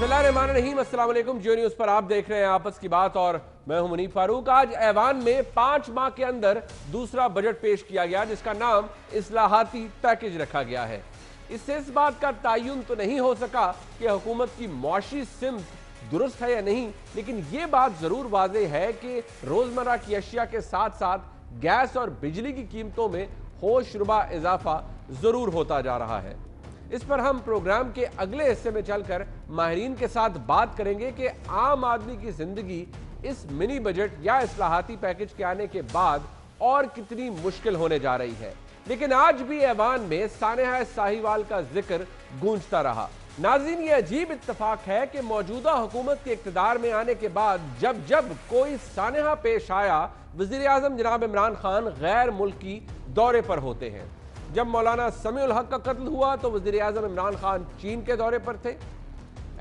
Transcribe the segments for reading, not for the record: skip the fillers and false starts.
बिस्मिल्लाहिर्रहमानिर्रहीम, अस्सलाम वालेकुम। जियो न्यूज़ पर आप देख रहे हैं आपस की बात और मैं हूं मुनीफ फारूक। आज ऐवान में 5 माह के अंदर दूसरा बजट पेश किया गया जिसका नाम इस्लाहाती पैकेज रखा गया है। इससे इस बात का तयन तो नहीं हो सका कि हुकूमत की मुआशी सिमत दुरुस्त है या नहीं, लेकिन ये बात जरूर वाज़ेह है कि रोजमर्रा की अशिया के साथ साथ गैस और बिजली की कीमतों में होशरुबा इजाफा जरूर होता जा रहा है। इस पर हम प्रोग्राम के अगले हिस्से में चलकर माहिरीन के साथ बात करेंगे कि आम आदमी की जिंदगी इस मिनी बजट या इस्लाहाती पैकेज के आने के बाद और कितनी मुश्किल होने जा रही है। लेकिन आज भी ऐवान में सानेहा साहिवाल का जिक्र गूंजता रहा। नाज़रीन, ये अजीब इत्तेफाक है कि मौजूदा हुकूमत के इख्तिदार में आने के बाद जब जब कोई सानेहा पेश आया, वज़ीर आज़म जनाब इमरान खान गैर मुल्की दौरे पर होते हैं। जब मौलाना समीउल हक का कत्ल हुआ तो वज़ीर आज़म इमरान खान चीन के दौरे पर थे।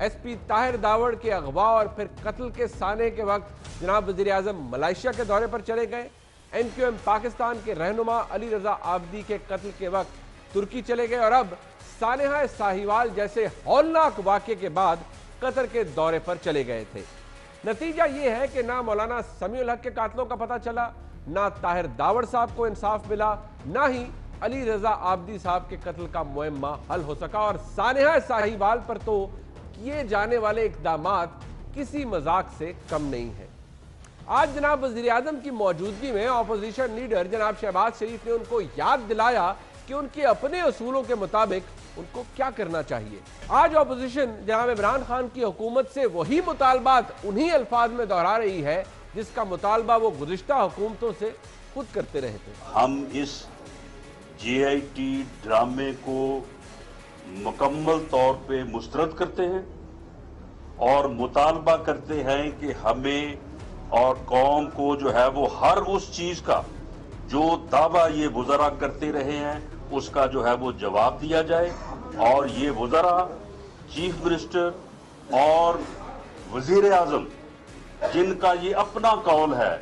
SP ताहिर दावड़ के अगवा और फिर कत्ल के साने के वक्त जनाब वज़ीर आज़म मलेशिया के दौरे पर चले गए। NQM पाकिस्तान के रहनुमा अली रजा आबदी के कत्ल के वक्त तुर्की चले गए और अब सानेहा साहिवाल जैसे हौलनाक वाक़े के बाद कतर के दौरे पर चले गए थे। नतीजा ये है कि ना मौलाना समीउल हक के कातलों का पता चला, ना ताहिर दावड़ साहब को इंसाफ मिला, ना ही अली रजा आबदी साहब के कत्ल का मुअम्मा हल हो सका और सानेहा साहिवाल पर तो किए जाने वाले इक़दामात किसी मजाक से कम नहीं है। आज जनाब वज़ीर आज़म की मौजूदगी में अपोजिशन लीडर जनाब शहबाज शरीफ ने उनको याद दिलाया कि उनके अपने असूलों के मुताबिक उनको क्या करना चाहिए। आज अपोजिशन जनाब इमरान खान की हुकूमत से वही मुतालबात उन्हीं अल्फाज में दोहरा रही है जिसका मुतालबा वो गुज़िश्ता हुकूमतों से खुद करते रहे थे। हम इस JIT ड्रामे को मुकम्मल तौर पे मुस्तरद करते हैं और मुतालबा करते हैं कि हमें और कौम को जो है वो हर उस चीज का जो दावा ये वज़रा करते रहे हैं उसका जो है वो जवाब दिया जाए और ये वज़रा, चीफ मिनिस्टर और वजीर आज़म जिनका ये अपना कौल है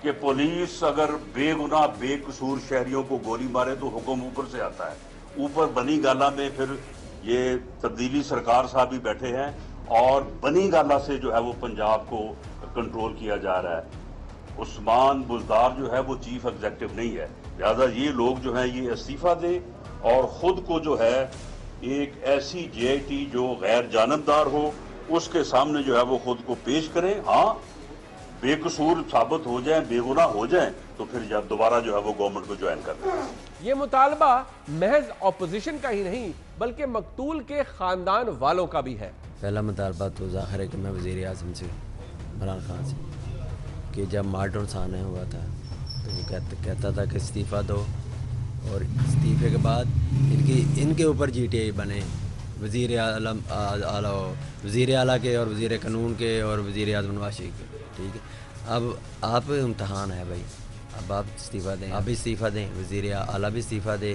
कि पुलिस अगर बेगुनाह बेकसूर शहरियों को गोली मारे तो हुक्म ऊपर से आता है। ऊपर बनी गाला में फिर ये तब्दीली सरकार साहब भी बैठे हैं और बनी गाला से जो है वो पंजाब को कंट्रोल किया जा रहा है। उस्मान बुज़दार जो है वो चीफ एग्जीक्यूटिव नहीं है, लिहाजा ये लोग जो हैं ये इस्तीफा दें और खुद को जो है एक ऐसी JIT जो गैर जानबदार हो उसके सामने जो है वो खुद को पेश करें। हाँ, बेकसूर साबित हो जाए, बेगुनाह हो जाए तो फिर जब दोबारा जो है वो गवर्नमेंट को ज्वाइन कर दें। ये मुतालबा महज ऑपोजिशन का ही नहीं बल्कि मकतूल के खानदान वालों का भी है। पहला मुतालबा तो ज़ाहिर है कि मैं वज़ीर आज़म से, इमरान खान से, कि जब मार्डन साने हुआ था तो वो कहता था कि इस्तीफ़ा दो और इस्तीफ़े के बाद इनके ऊपर GTI बने, वज़ीर आला के और वज़ीर कानून के और वज़ीर आज़म नवाज शरीफ के। ठीक है, अब आप इम्तहान है भाई, अब आप इस्तीफ़ा दें, आप भी इस्तीफ़ा दें, वज़ीर आला भी इस्तीफ़ा दे,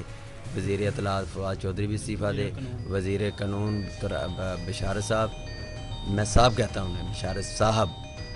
वज़ीर इत्तलात फवाद चौधरी भी इस्तीफ़ा दे, वज़ीर कानून बशारत साहब, मैं साहब कहता हूँ उन्हें, बशारत साहब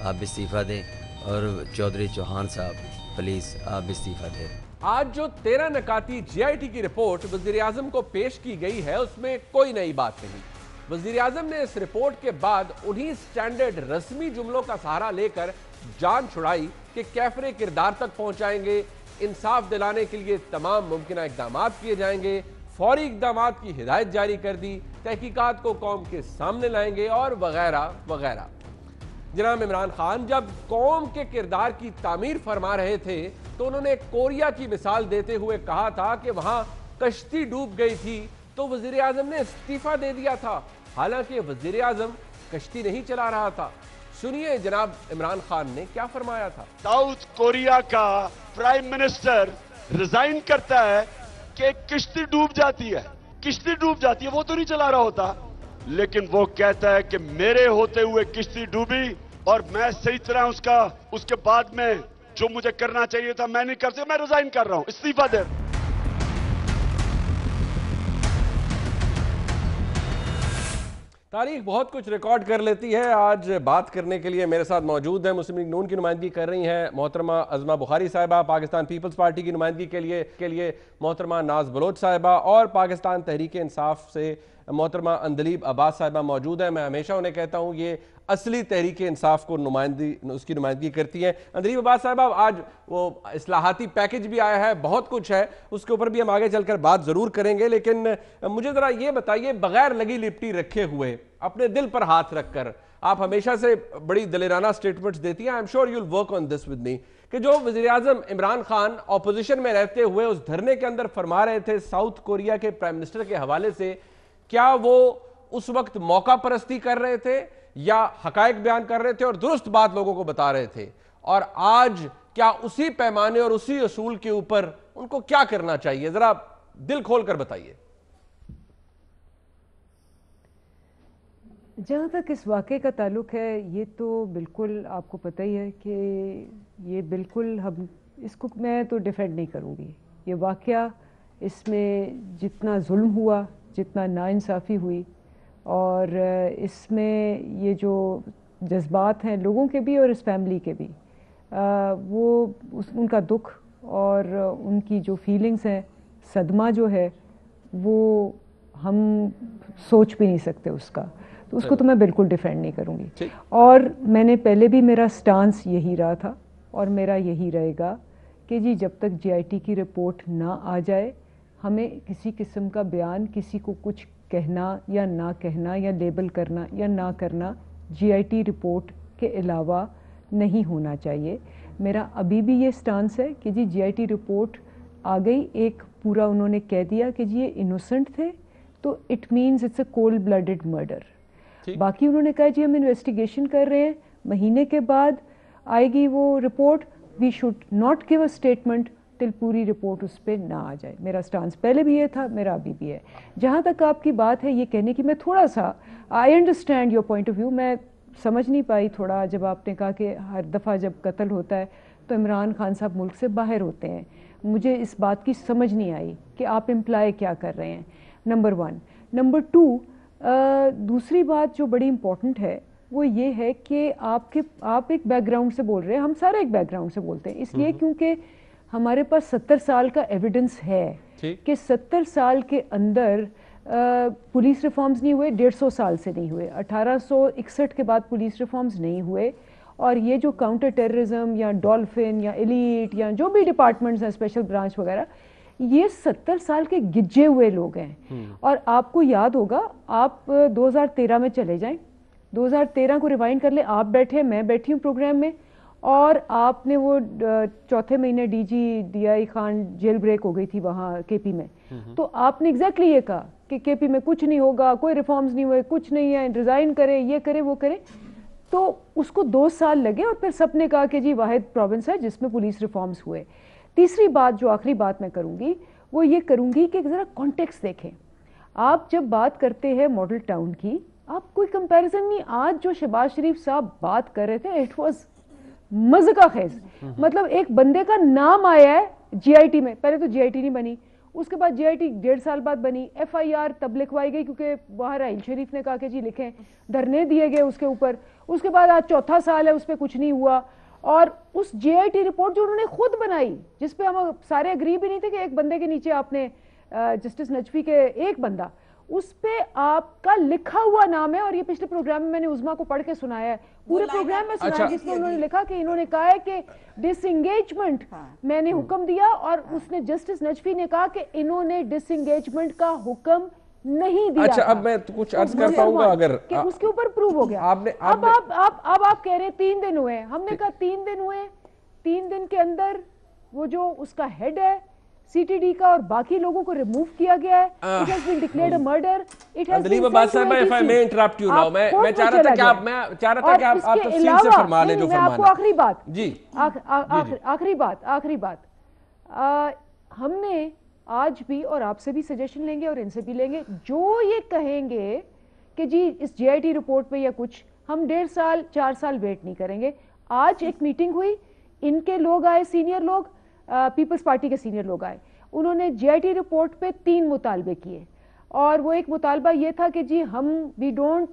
आप भी इस्तीफ़ा दें और चौधरी चौहान साहब पुलिस आप भी इस्तीफ़ा दें। आज जो 13 नकाती JIT की रिपोर्ट वज़ीर आज़म को पेश की गई है उसमें कोई नई बात नहीं। वज़ीर आज़म ने इस रिपोर्ट के बाद उन्हीं स्टैंडर्ड रस्मी जुमलों का सहारा लेकर जान छुड़ाई कि कैफरे किरदार तक पहुंचाएंगे, इंसाफ दिलाने के लिए तमाम मुमकिन इक़दाम किए जाएंगे, फौरी इक़दाम की हिदायत जारी कर दी, तहकीकात को कौम के सामने लाएंगे और वगैरह वगैरह। जनाब इमरान खान जब कौम के किरदार की तामीर फरमा रहे थे तो उन्होंने कोरिया की मिसाल देते हुए कहा था कि वहां कश्ती डूब गई थी तो वज़ीर आज़म ने इस्तीफा दे दिया था, हालांकि वज़ीर आज़म कश्ती नहीं चला रहा था। सुनिए जनाब इमरान खान ने क्या फरमाया था। साउथ कोरिया का प्राइम मिनिस्टर रिजाइन करता है कि किश्ती डूब जाती है, किश्ती डूब जाती है, वो तो नहीं चला रहा होता, लेकिन वो कहता है कि मेरे होते हुए किश्ती डूबी और मैं सही तरह उसके बाद में जो मुझे करना चाहिए था मैं नहीं कर सका, मैं रिजाइन कर रहा हूं, इस्तीफा दे। तारीख बहुत कुछ रिकॉर्ड कर लेती है। आज बात करने के लिए मेरे साथ मौजूद है मुस्लिम लीग नून की नुमाइंदगी कर रही हैं मोहतरमा अज़मा बुखारी साहिबा, पाकिस्तान पीपल्स पार्टी की नुमाइंदगी के लिए मोहतरमा नाज बलोच साहिबा और पाकिस्तान तहरीक इंसाफ से मोहतरमा अंदलीब अब्बास साहिबा मौजूद है। मैं हमेशा उन्हें कहता हूँ ये असली तहरीक इंसाफ को उसकी नुमाइंदगी करती है। अंदलीब अब्बास साहिबा, आज वो इस्लाहाती पैकेज भी आया है, बहुत कुछ है, उसके ऊपर भी हम आगे चलकर बात जरूर करेंगे, लेकिन मुझे जरा ये बताइए, बगैर लगी लिपटी रखे हुए, अपने दिल पर हाथ रखकर, आप हमेशा से बड़ी दलेराना स्टेटमेंट्स देती हैं, I am sure you will work on this with me, कि जो वज़ीर-ए-आज़म इमरान खान ऑपोजिशन में रहते हुए उस धरने के अंदर फरमा रहे थे साउथ कोरिया के प्राइम मिनिस्टर के हवाले से, क्या वो उस वक्त मौका परस्ती कर रहे थे या हकायक बयान कर रहे थे और दुरुस्त बात लोगों को बता रहे थे? और आज क्या उसी पैमाने और उसी असूल के ऊपर उनको क्या करना चाहिए? जरा दिल खोल कर बताइए। जहाँ तक इस वाक़े का ताल्लुक़ है, ये तो बिल्कुल आपको पता ही है कि ये बिल्कुल हम इसको मैं तो डिफेंड नहीं करूँगी। ये वाक़या, इसमें जितना जुल्म हुआ, जितना नाइंसाफ़ी हुई, और इसमें ये जो जज्बात हैं लोगों के भी और इस फैमिली के भी, उनका दुख और उनकी जो फीलिंग्स हैं, सदमा जो है, वो हम सोच भी नहीं सकते उसका, तो उसको तो मैं बिल्कुल डिफेंड नहीं करूँगी। और मैंने पहले भी, मेरा स्टांस यही रहा था और मेरा यही रहेगा कि जी जब तक जीआईटी की रिपोर्ट ना आ जाए, हमें किसी किस्म का बयान, किसी को कुछ कहना या ना कहना या लेबल करना या ना करना जीआईटी रिपोर्ट के अलावा नहीं होना चाहिए। मेरा अभी भी ये स्टांस है कि जी जीआईटी रिपोर्ट आ गई, एक पूरा उन्होंने कह दिया कि जी ये इनोसेंट थे, तो it means it's a cold blooded murder. बाकी उन्होंने कहा जी हम इन्वेस्टिगेशन कर रहे हैं, महीने के बाद आएगी वो report, we should not give a statement till पूरी रिपोर्ट उस पर ना आ जाए। मेरा स्टांस पहले भी ये था, मेरा अभी भी है। जहाँ तक आपकी बात है ये कहने की, मैं थोड़ा सा, I understand your point of view, मैं समझ नहीं पाई थोड़ा जब आपने कहा कि हर दफ़ा जब कत्ल होता है तो इमरान खान साहब मुल्क से बाहर होते हैं। मुझे इस बात की समझ नहीं आई कि आप इम्प्लाई क्या कर रहे हैं, नंबर 1। नंबर 2, दूसरी बात जो बड़ी इम्पॉर्टेंट है वो ये है कि आप एक बैकग्राउंड से बोल रहे हैं, हम सारे एक बैकग्राउंड से बोलते हैं, इसलिए क्योंककि हमारे पास 70 साल का एविडेंस है कि 70 साल के अंदर पुलिस रिफॉर्म्स नहीं हुए, 150 साल से नहीं हुए, 1861 के बाद पुलिस रिफॉर्म्स नहीं हुए, और ये जो काउंटर टेररिज्म या डॉल्फिन या एलीट या जो भी डिपार्टमेंट्स हैं, स्पेशल ब्रांच वगैरह, ये 70 साल के गिज्जे हुए लोग हैं। और आपको याद होगा, आप 2013 में चले जाएं, 2013 को रिवाइंड कर ले, आप बैठे, मैं बैठी हूँ प्रोग्राम में, और आपने वो चौथे महीने DG DI Khan jail break हो गई थी वहाँ केपी में, तो आपने एग्जैक्टली ये कहा कि केपी में कुछ नहीं होगा, कोई रिफॉर्म्स नहीं हुए, कुछ नहीं है, रिजाइन करे, ये करे, वो करे। तो उसको 2 साल लगे और फिर सबने कहा कि जी वाहिद प्रोविंस है जिसमें पुलिस रिफॉर्म्स हुए। तीसरी बात, जो आखिरी बात मैं करूँगी, वो ये करूँगी कि ज़रा कॉन्टेक्स्ट देखें। आप जब बात करते हैं मॉडल टाउन की, आप कोई कंपैरिजन नहीं, आज जो शहबाज शरीफ साहब बात कर रहे थे, इट वाज मज़े का खेज। मतलब एक बंदे का नाम आया है जीआईटी में, पहले तो जीआईटी नहीं बनी, उसके बाद जीआईटी 1.5 साल बाद बनी, एफआईआर तब लिखवाई गई क्योंकि वहाँ राहिल शरीफ ने कहा कि जी लिखें, धरने दिए गए उसके ऊपर, उसके बाद आज चौथा साल है, उस पर कुछ नहीं हुआ। और उस जीआईटी रिपोर्ट जो उन्होंने खुद बनाई, जिसपे हम सारे एग्री भी नहीं थे कि एक बंदे के नीचे आपने जस्टिस नजफी के एक बंदा, उस पे आपका लिखा हुआ नाम है, और ये पिछले प्रोग्राम में मैंने उज़मा को पढ़ के सुनाया है, पूरे प्रोग्राम में सुनाया, जिसमें उन्होंने लिखा कि इन्होंने कहा है कि डिसएंगेजमेंट मैंने हुक्म दिया, और उसने जस्टिस नजफी ने कहा कि इन्होंने डिसएंगेजमेंट का हुक्म नहीं दिया। अच्छा, अब मैं कुछ अर्ज कर पाऊंगा अगर कि उसके ऊपर प्रूव हो गया। अब आप कह रहे 3 दिन हुए, हमने कहा 3 दिन हुए, 3 दिन के अंदर वो जो उसका हेड है सीटीडी का और बाकी लोगों को रिमूव किया गया है। It has been declared a murder. It has been Abbas साहब, if I may interrupt you now, मैं चाह रहा था कि आप तफसील से फरमा लें जो फरमाना। आपको आखिरी बात जी, आखिरी बात, हमने आज भी, और आपसे भी सजेशन लेंगे और इनसे भी लेंगे, जो ये कहेंगे कि जी इस जीआईटी रिपोर्ट पे या कुछ, हम 1.5 साल 4 साल वेट नहीं करेंगे। आज एक मीटिंग हुई, इनके लोग आए, सीनियर लोग, पीपल्स पार्टी के सीनियर लोग आए, उन्होंने जीआईटी रिपोर्ट पे 3 मुतालबे किए, और वो एक मुतालबा ये था कि जी हम we don't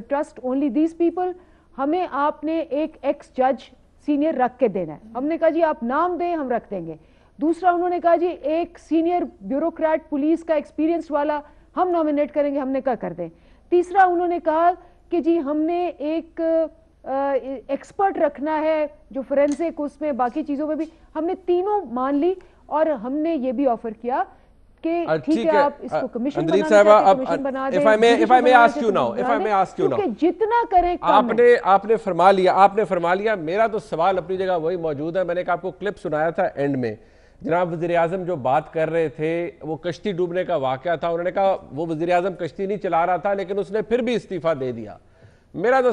trust only these people, हमें आपने एक एक्स जज सीनियर रख के देना है। हमने कहा जी आप नाम दें, हम रख देंगे। दूसरा उन्होंने कहा जी एक सीनियर ब्यूरोक्रेट पुलिस का एक्सपीरियंस वाला हम नॉमिनेट करेंगे, हमने कहा कर दें। तीसरा उन्होंने कहा कि जी हमने एक एक्सपर्ट रखना है जो फोरेंसिक उसमें बाकी चीजों में भी, हमने तीनों मान ली और हमने ये भी ऑफर किया कि ठीक है आप इसको कमीशन बना दें। if I may ask you now, जितना करें आपने फरमा लिया। मेरा तो सवाल अपनी जगह वही मौजूद है। मैंने आपको क्लिप सुनाया था एंड में, जनाब वज़ीर आज़म जो बात कर रहे थे वो कश्ती डूबने का वाकया था। उन्होंने कहा वो वज़ीर आज़म कश्ती नहीं चला रहा था लेकिन उसने फिर भी इस्तीफा दे दिया। मेरा तो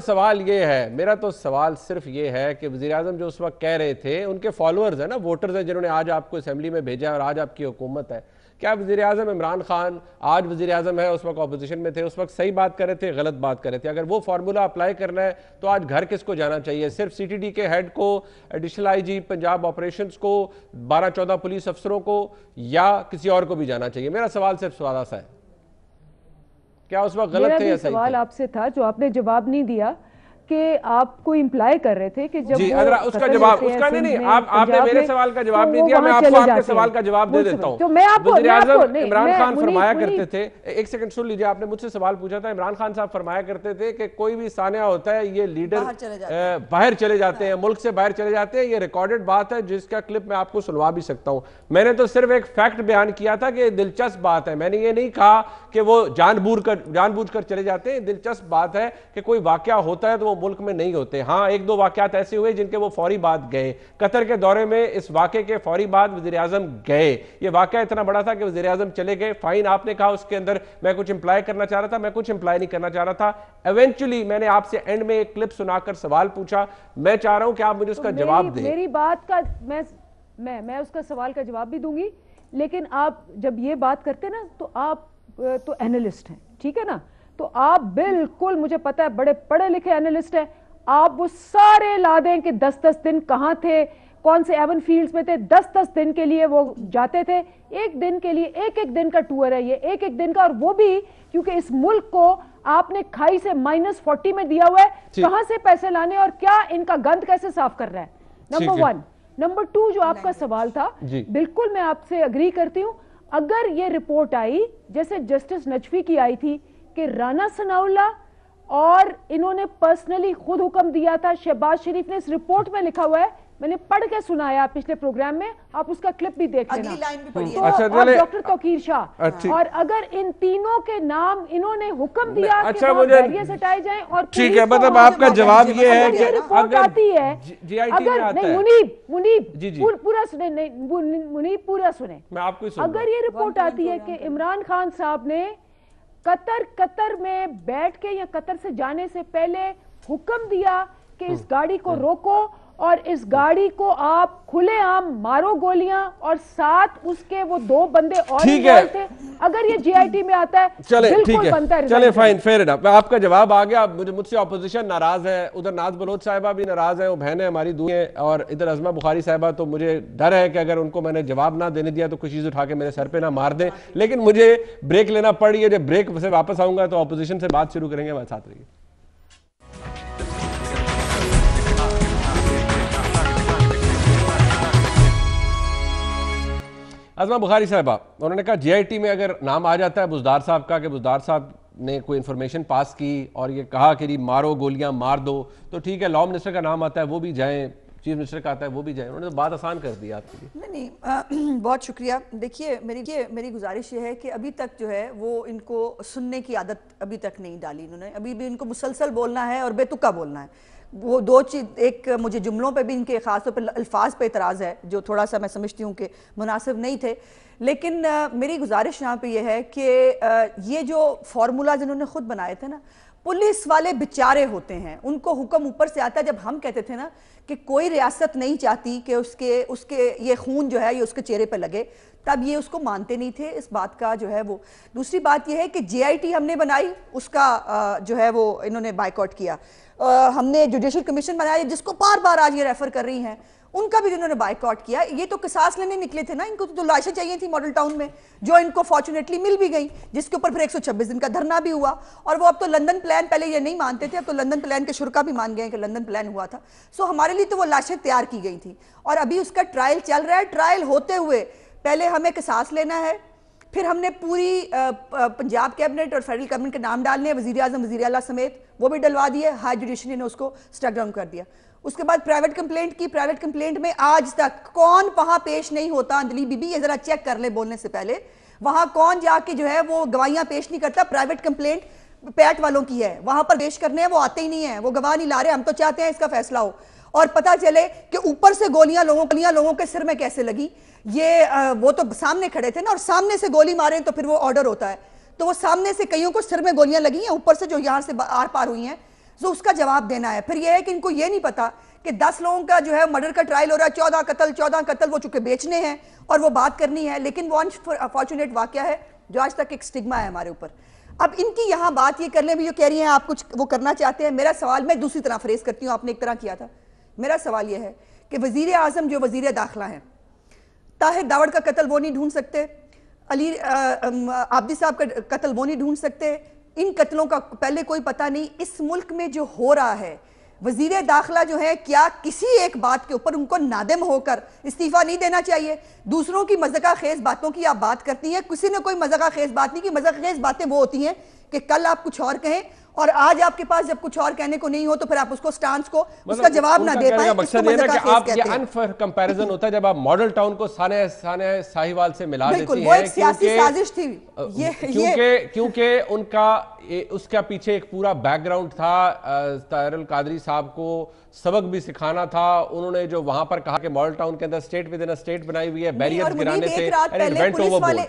सवाल सिर्फ ये है कि वज़ीर आज़म जो उस वक्त कह रहे थे, उनके फॉलोअर्स हैं ना, वोटर्स हैं जिन्होंने आज आपको असेंबली में भेजा और आज आपकी हुकूमत है। क्या वज़ीर आज़म इमरान खान आज वज़ीर आज़म है, उस वक्त अपोजिशन में थे, उस वक्त सही बात कर रहे थे, गलत बात कर रहे थे? अगर वो फार्मूला अप्लाई करना है तो आज घर किसको जाना चाहिए? सिर्फ CTD के हेड को, एडिशनल IG पंजाब ऑपरेशंस को, 12-14 पुलिस अफसरों को, या किसी और को भी जाना चाहिए? मेरा सवाल सिर्फ सवाल सा है, क्या उस वक्त गलत थे या सही? सवाल आपसे था जो आपने जवाब नहीं दिया कि आपको इम्प्लाई कर रहे थे कि जब जी उसका जवाब उसका नहीं आपने मेरे सवाल का जवाब नहीं दिया। मैं आपको आपके सवाल का जवाब दे देता हूँ। इमरान खान फरमाया करते थे, एक सेकंड सुन लीजिए, आपने मुझसे सवाल पूछा था। इमरान खान साहब फरमाया करते थे कि कोई भी सानिया होता है ये लीडर बाहर चले जाते हैं, मुल्क से बाहर चले जाते हैं। ये रिकॉर्डेड बात है जिसका क्लिप मैं आपको सुनवा भी सकता हूँ। मैंने तो सिर्फ एक फैक्ट बयान किया था कि दिलचस्प बात है। मैंने ये नहीं कहा कि वो जानबूझकर चले जाते हैं। दिलचस्प बात है कि कोई वाकया होता है तो मुल्क में नहीं होते। हाँ, एक दो वाकयात ऐसे हुए जिनके वो फौरी बाद गए। कतर के दौरे में इस वाकये के फौरी बाद वज़ीर आज़म गए। ये वाकया इतना बड़ा था कि वज़ीर आज़म चले गए। फाइन, आपने कहा उसके अंदर मैं कुछ इंप्लाई करना चाह रहा था, मैं कुछ इंप्लाई नहीं करना चाह रहा था। इवेंचुअली मैंने आपसे एंड में एक क्लिप सुनाकर सवाल पूछा। मैं चाह रहा हूं कि आप मुझे उसका जवाब दें। मेरी बात का मैं उसका सवाल का जवाब भी दूंगी, लेकिन आप जब ये बात करते ना तो आप तो एनालिस्ट हैं, ठीक है ना? तो आप बिल्कुल, मुझे पता है बड़े पढ़े लिखे एनालिस्ट हैं, आप वो सारे ला दें कि 10-10 दिन कहां थे, कौन से एवन फील्ड्स में थे। 10-10 दिन के लिए वो जाते थे, एक दिन के लिए, एक दिन का टूर है ये, एक दिन का, और वो भी क्योंकि इस मुल्क को आपने खाई से -40 में दिया हुआ है। कहां से पैसे लाने और क्या इनका गंद कैसे साफ कर रहा है? नंबर 1। नंबर 2 जो आपका सवाल था, बिल्कुल मैं आपसे अग्री करती हूं। अगर ये रिपोर्ट आई जैसे जस्टिस नजफी की आई थी कि राना सनाउल्लाह और इन्होंने पर्सनली खुद हुक्म दिया था, शहबाज शरीफ ने इस रिपोर्ट में लिखा हुआ है, मैंने पढ़ के सुनाया पिछले प्रोग्राम में, आप उसका क्लिप भी देख लेना। तो और डॉक्टर तौकीर शाह, और अगर इन तीनों के नाम इन्होंने हुक्म दिया कि बैरियर्स हटाए जाएं और ठीक है, मतलब आपका जवाब ये है कि रिपोर्ट आती है, अगर नहीं मुनीब पूरा सुने, नहीं मुनीब पूरा सुने, अगर ये रिपोर्ट आती है कि इमरान खान साहब ने कतर में बैठ के या कतर से जाने से पहले हुक्म दिया कि इस गाड़ी को रोको और इस गाड़ी को आप खुलेआम मारो गोलियां, और साथ उसके वो 2 बंदे और थे, अगर ये GIT में आता है चले बिल्कुल बनता है। चले फाइन, फेयर इनफ, आपका जवाब आ गया। मुझसे ऑपोजिशन नाराज है, उधर नाज बलोच साहिबा भी नाराज है, वो बहन है हमारी दूर है, और इधर अजमा बुखारी साहिबा। तो मुझे डर है कि अगर उनको मैंने जवाब ना देने दिया तो कुछ चीज उठा के मेरे सर पे ना मार दें। लेकिन मुझे ब्रेक लेना पड़ रही है, जब ब्रेक से वापस आऊंगा तो ऑपोजिशन से बात शुरू करेंगे। हमारे साथ रहिए। अज़मा बुखारी साहबा, उन्होंने कहा GIT में अगर नाम आ जाता है बुज़दार साहब का, कि बुज़दार साहब ने कोई इन्फॉर्मेशन पास की और ये कहा कि जी मारो गोलियां मार दो, तो ठीक है, लॉ मिनिस्टर का नाम आता है वो भी जाएं, चीफ मिनिस्टर का आता है वो भी जाएं। उन्होंने तो बात आसान कर दी आपके लिए। नहीं बहुत शुक्रिया। देखिए मेरी गुजारिश ये है कि अभी तक जो है वो इनको सुनने की आदत अभी तक नहीं डाली इन्होंने, अभी भी इनको मुसलसल बोलना है और बेतुका बोलना है। वो 2 चीज़, एक मुझे जुमलों पे भी इनके ख़ास तौर पर अल्फाज पे इतराज़ है जो थोड़ा सा मैं समझती हूँ कि मुनासिब नहीं थे। लेकिन मेरी गुजारिश यहाँ पे ये है कि ये जो फार्मूलाज इन्होंने खुद बनाए थे ना, पुलिस वाले बेचारे होते हैं, उनको हुक्म ऊपर से आता है। जब हम कहते थे ना कि कोई रियासत नहीं चाहती कि उसके ये खून जो है ये उसके चेहरे पर लगे, तब ये उसको मानते नहीं थे। इस बात का जो है वो दूसरी बात ये है कि GIT हमने बनाई, उसका जो है वो इन्होंने बायकॉट किया। हमने जुडिशल कमीशन बनाया जिसको बार बार आज ये रेफर कर रही हैं, उनका भी इन्होंने बायकॉट किया। ये तो किसास लेने निकले थे ना, इनको तो लाशें चाहिए थी मॉडल टाउन में, जो इनको फॉर्चुनेटली मिल भी गई, जिसके ऊपर फिर 126 दिन का धरना भी हुआ। और वो अब तो लंदन प्लान, पहले ये नहीं मानते थे, अब तो लंदन प्लान के शुरा भी मान गए कि लंदन प्लान हुआ था। सो हमारे लिए तो वो लाशें तैयार की गई थी और अभी उसका ट्रायल चल रहा है। ट्रायल होते हुए पहले हमें किसास लेना है, फिर हमने पूरी पंजाब कैबिनेट और फेडरल कैबिनेट के नाम डालने, वजीर आजम वजीर आला समेत, वो भी डलवा दिए। हाई जुडिशरी ने उसको स्ट्रक डाउन कर दिया। उसके बाद प्राइवेट कंप्लेंट की। प्राइवेट कंप्लेंट में आज तक कौन वहां पेश नहीं होता? अंजलि बीबी ये जरा चेक कर ले बोलने से पहले, वहां कौन जाके जो है वो गवाहियां पेश नहीं करता? प्राइवेट कंप्लेंट पैट वालों की है, वहां पर पेश करने हैं, वो आते ही नहीं है, वो गवाह नहीं ला रहे। हम तो चाहते हैं इसका फैसला हो और पता चले कि ऊपर से गोलियां लोगों के सिर में कैसे लगी। ये वो तो सामने खड़े थे ना, और सामने से गोली मारे तो फिर वो ऑर्डर होता है। तो वो सामने से कईयों को सिर में गोलियां लगी हैं, ऊपर से जो यहां से आर पार हुई हैं, तो उसका जवाब देना है। फिर यह है कि इनको ये नहीं पता कि 10 लोगों का जो है मर्डर का ट्रायल हो रहा है, 14 कत्ल वो चुके बेचने हैं और वो बात करनी है। लेकिन वो अनफॉर्चुनेट वाकया है जो आज तक एक स्टिग्मा है हमारे ऊपर। अब इनकी यहां बात ये कर ले भी, जो कह रही हैं आप कुछ वो करना चाहते हैं। मेरा सवाल मैं दूसरी तरह फ्रेज करती हूं, आपने एक तरह किया था। मेरा सवाल यह है कि वजीर आजम जो वजीर दाखिला है, ताहिर दावड़ का कत्ल वो नहीं ढूंढ सकते, अली आब्दी साहब का कत्ल वो नहीं ढूंढ सकते। इन कत्लों का पहले कोई पता नहीं। इस मुल्क में जो हो रहा है, वजीर दाखिला जो है, क्या किसी एक बात के ऊपर उनको नादिम होकर इस्तीफा नहीं देना चाहिए? दूसरों की मज़ाक़ा खेज बातों की आप बात करती हैं, किसी ने कोई मज़ाक़ा खेज बात नहीं की। मज़ाक़ा खेज बातें वो होती हैं कि कल आप कुछ और कहें और आज आपके पास जब कुछ और कहने को नहीं हो तो फिर आप उसको स्टांस को उसका जवाब ना दे पाए। मकसद ये ना कि आप ये अनफेयर कंपैरिजन होता है जब आप मॉडल टाउन को साने साहिवाल से मिला देती हैं। वो एक सियासी साजिश थी क्योंकि उनका उसका पीछे एक पूरा बैकग्राउंड था। ताहिरुल कादरी साहब को सबक भी सिखाना था। उन्होंने जो वहां पर कहा कि मॉडल टाउन के अंदर state with in a state बनाई हुई है, बैरियर्स गिराने से।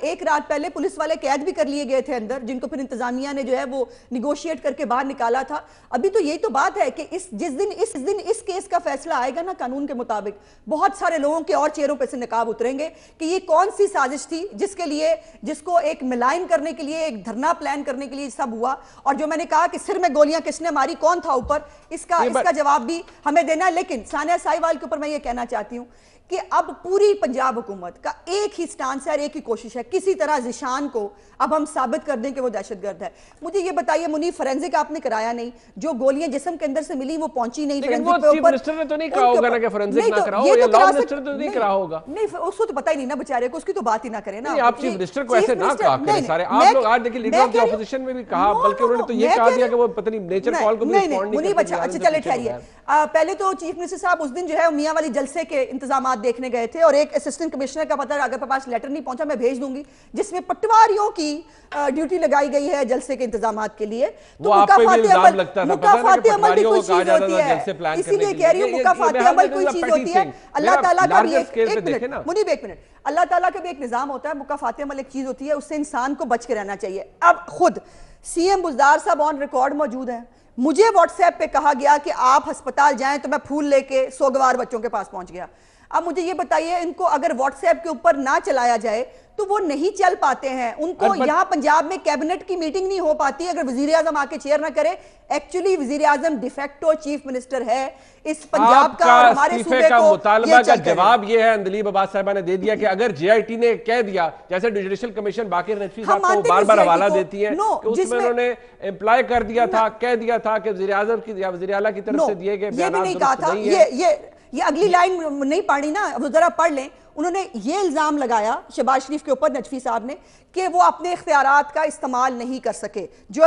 एक रात पहले पुलिस वाले कैद भी कर लिए गए थे अंदर, जिनको फिर इंतजामिया ने जो है वो निगोशिएट करके बाहर निकाला था। अभी तो यही तो बात है कि जिस दिन इस केस का फैसला आएगा ना कानून के मुताबिक, बहुत सारे लोगों के और चेहरों पर से नकाब उतरेंगे कि ये कौन सी साजिश थी जिसको एक मिलाइन करने के लिए, एक धरना प्लान करने के लिए सब हुआ। और जो मैंने कहा कि सिर में गोलियां किसने मारी, कौन था ऊपर, इसका जवाब भी हमें देना है। लेकिन सानिया साहिवाल के ऊपर मैं ये कहना चाहती हूं कि अब पूरी पंजाब हुकूमत का एक ही स्टांस है और एक ही कोशिश है, किसी तरह ज़िशान को अब हम साबित कर दें कि वो दहशतगर्द है। मुझे ये बताइए मुनीब, फोरेंसिक आपने कराया नहीं, जो गोलियां जिस्म के अंदर से मिली वो पहुंची नहीं। लेकिन वो चीफ मिनिस्टर ने तो नहीं कहा होगा ना कि फोरेंसिक ना कराओ, या लॉ मिनिस्टर तो नहीं करा होगा। नहीं, उसको तो पता ही नहीं ना बेचारे को, उसकी तो बात ही ना करें ना। आप चीफ मिनिस्टर को ऐसे ना कहा करें सारे। आप लोग आज देखिए लीडर ऑफ द ऑपोजिशन में भी कहा, बल्कि उन्होंने तो ये कहा दिया कि वो पता नहीं नेचर कॉल को भी रिस्पॉन्ड नहीं करते। अच्छा चले ठहरिए। पहले तो चीफ मिनिस्टर साहब उस दिन जो है मियां वाली जलसे के इंतजाम देखने गए थे और एक असिस्टेंट कमिश्नर का पता अगर पास लेटर नहीं पहुंचा मैं भेज दूंगी, जिसमें पटवारियों की ड्यूटी लगाई गई है जलसे के इंतजामात के लिए। तो मुकाफाती अमल भी कोई चीज होती है, इसीलिए कह रही हूँ मुकाफाती अमल कोई चीज होती है। अल्लाह ताला का भी एक मिनट, अल्लाह ताला का भी एक निजाम होता है। मुकाफाती अमल एक चीज होती है, उससे इंसान को बच के रहना चाहिए। अब खुद सीएम बुज़दार साहब ऑन रिकॉर्ड मौजूद हैं। मुझे व्हाट्सएप पे कहा गया कि आप अस्पताल जाएं तो मैं फूल लेके सोगवार बच्चों के पास पहुंच गया। अब मुझे ये बताइए, इनको अगर व्हाट्सएप के ऊपर ना चलाया जाए तो वो नहीं चल पाते हैं। उनको यहाँ पंजाब में कैबिनेट की मीटिंग नहीं हो पाती अगर वजीर आजम आके चेयर ना करे। एक्चुअली वजीर आजम डिफेक्टो चीफ मिनिस्टर है इस पंजाब का और हमारे सूबे का मुतालबा का जवाब ये है, अंदलीब अब्बास साहिबा ने दे दिया कि अगर जेआईटी ने कह दिया, जैसे जुडिशियल कमीशन बाकिर नकवी साहब को बार-बार हवाला देती है कि उसमें उन्होंने एम्प्लॉय कर दिया था, कह दिया था कि वजीर आजम की या वजीर आला की तरफ से दिए गए बयान नहीं कहा था। ये अगली लाइन नहीं पढ़ी ना, वो जरा पढ़ लें। उन्होंने ये इल्जाम लगाया शहबाज शरीफ के ऊपर नजफी साहब ने कि वो अपने इख्तियारात का इस्तेमाल नहीं कर सके। जो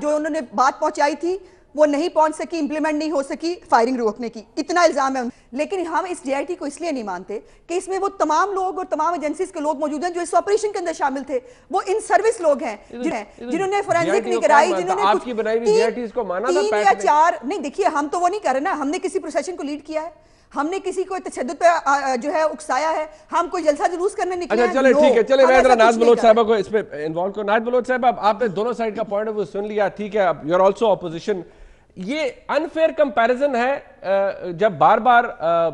उन्होंने बात पहुंचाई थी वो नहीं पहुंच सकी, इंप्लीमेंट नहीं हो सकी फायरिंग रोकने की, इतना इल्जाम है। लेकिन हम इस जेआईटी को इसलिए नहीं मानते कि इसमें वो तमाम लोग और तमाम एजेंसीज के लोग मौजूद हैं जो इस ऑपरेशन के अंदर शामिल थे। वो इन सर्विस लोग हैं जिन्होंने फोरेंसिक नहीं कराई, जिन्होंने आपकी बनाई हुई जेआईटी को माना था 3 या 4 नहीं। देखिए हम तो वो नहीं कर रहे ना, हमने किसी प्रोसेशन को लीड किया है, हमने किसी को तशद्दुद पे जो है उकसाया है, हम कोई जलसा जुलूस करने निकले। अच्छा चले ठीक है, चले मैं जरा नाज बलोच साहब को इसमें इन्वॉल्व करो। नाज बलोच साहब आपने दोनों साइड का पॉइंट ऑफ व्यू सुन लिया, ठीक है, यू आर आल्सो ऑपोजिशन। ये अनफेयर कंपैरिजन है जब बार बार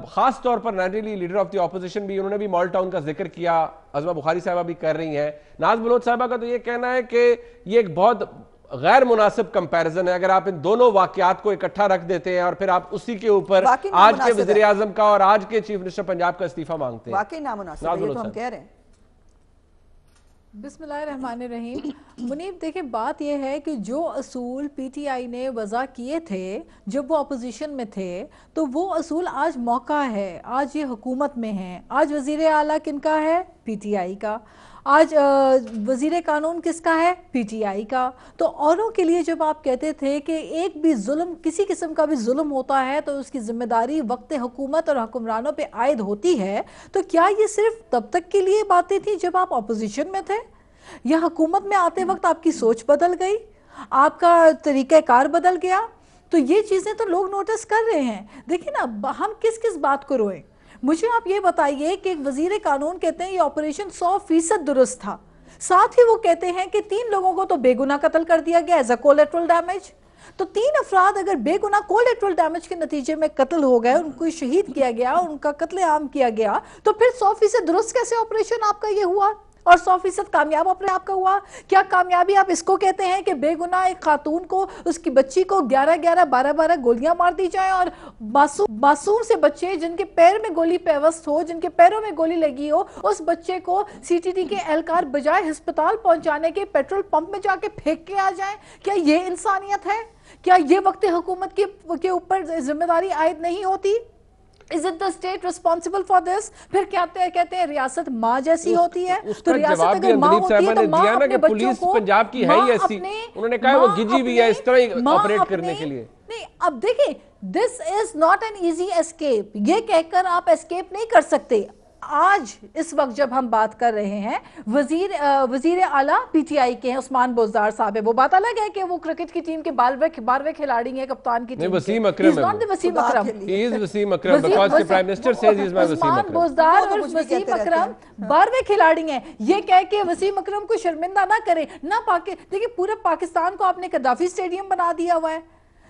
खास तौर पर naturally leader of the opposition भी, उन्होंने भी मॉडल टाउन का जिक्र किया, अज़मा बुखारी साहबा भी कर रही हैं, नाज बलोच साहबा का तो ये कहना है कि ये एक बहुत गैर मुनासिब कंपैरिजन है। अगर आप इन दोनों वाकयात को इकट्ठा रख देते हैं और फिर आप उसी के ऊपर आज के वज़ीर आज़म का और आज के चीफ मिनिस्टर पंजाब का इस्तीफा मांगते हैं, वाकई नामुनासिब है, ये तो हम कह रहे हैं। बिस्मिल्लाहिर्रहमानिर्रहीम। मुनीब देखिए, बात यह है कि जो असूल पीटीआई ने वज़ा किए थे जब वो अपोजिशन में थे, तो वो असूल आज मौका है, आज ये हुकूमत में है। आज वज़ीर आला किनका है? पीटीआई का, आज वजीर कानून किसका है? पीटीआई का। तो औरों के लिए जब आप कहते थे कि एक भी जुल्म, किसी किस्म का भी जुल्म होता है तो उसकी जिम्मेदारी वक्त हुकूमत और हुक्मरानों पे आयद होती है, तो क्या ये सिर्फ तब तक के लिए बातें थी जब आप अपोजिशन में थे, या हुकूमत में आते वक्त आपकी सोच बदल गई, आपका तरीक़ाकार बदल गया? तो ये चीज़ें तो लोग नोटिस कर रहे हैं। देखिए ना, हम किस किस बात को रोएं? मुझे आप ये बताइए कि एक वजीर कानून कहते हैं ये ऑपरेशन 100% दुरुस्त था, साथ ही वो कहते हैं कि 3 लोगों को तो बेगुनाह कत्ल कर दिया गया एज अ कोलेटरल डैमेज। तो 3 अफराद अगर बेगुनाह कोलेटरल डैमेज के नतीजे में कत्ल हो गए, उनको शहीद किया गया, उनका कत्लेआम किया गया, तो फिर 100% दुरुस्त कैसे ऑपरेशन आपका ये हुआ और 100% कामयाब अपने आपका हुआ? क्या कामयाबी आप इसको कहते हैं कि बेगुनाह एक खातून को, उसकी बच्ची को 11-11, 12-12 गोलियां मार दी जाए और मासूम से बच्चे जिनके पैर में गोली पेवस्त हो, जिनके पैरों में गोली लगी हो, उस बच्चे को सीटीडी के एहलकार बजाय अस्पताल पहुंचाने के पेट्रोल पंप में जाके फेंक के आ जाए? क्या ये इंसानियत है? क्या ये वक्त हुकूमत के ऊपर जिम्मेदारी आयद नहीं होती? Is it the state responsible for this? फिर कहते हैं रियासत माँ जैसी होती है, तो रियासत अगर माँ होती है तो माँ अपने बच्चों को, पंजाब की है ही ऐसी, उन्होंने कहा वो गिजी भी है इस तरह ऑपरेट करने के लिए। नहीं, अब देखिए, this is not an easy escape, ये कहकर आप एस्केप नहीं कर सकते। आज इस वक्त जब हम बात कर रहे हैं, वजीर आला पीटीआई के हैं उस्मान बुज़दार साहब है, वो बात अलग है कि वो क्रिकेट की टीम के 12वें खिलाड़ी हैं, कप्तान की टीम के। वसीम अकरम है, वसीम अकरम, he is Wasim Akram, because the Prime Minister says he is my Wasim अकरम। बुज़दार और वसीम अकरम 12वें खिलाड़ी हैं, ये कह के वसीम अकरम को शर्मिंदा ना करे ना। देखिए, पूरे पाकिस्तान को आपने कद्दाफी स्टेडियम बना दिया हुआ है,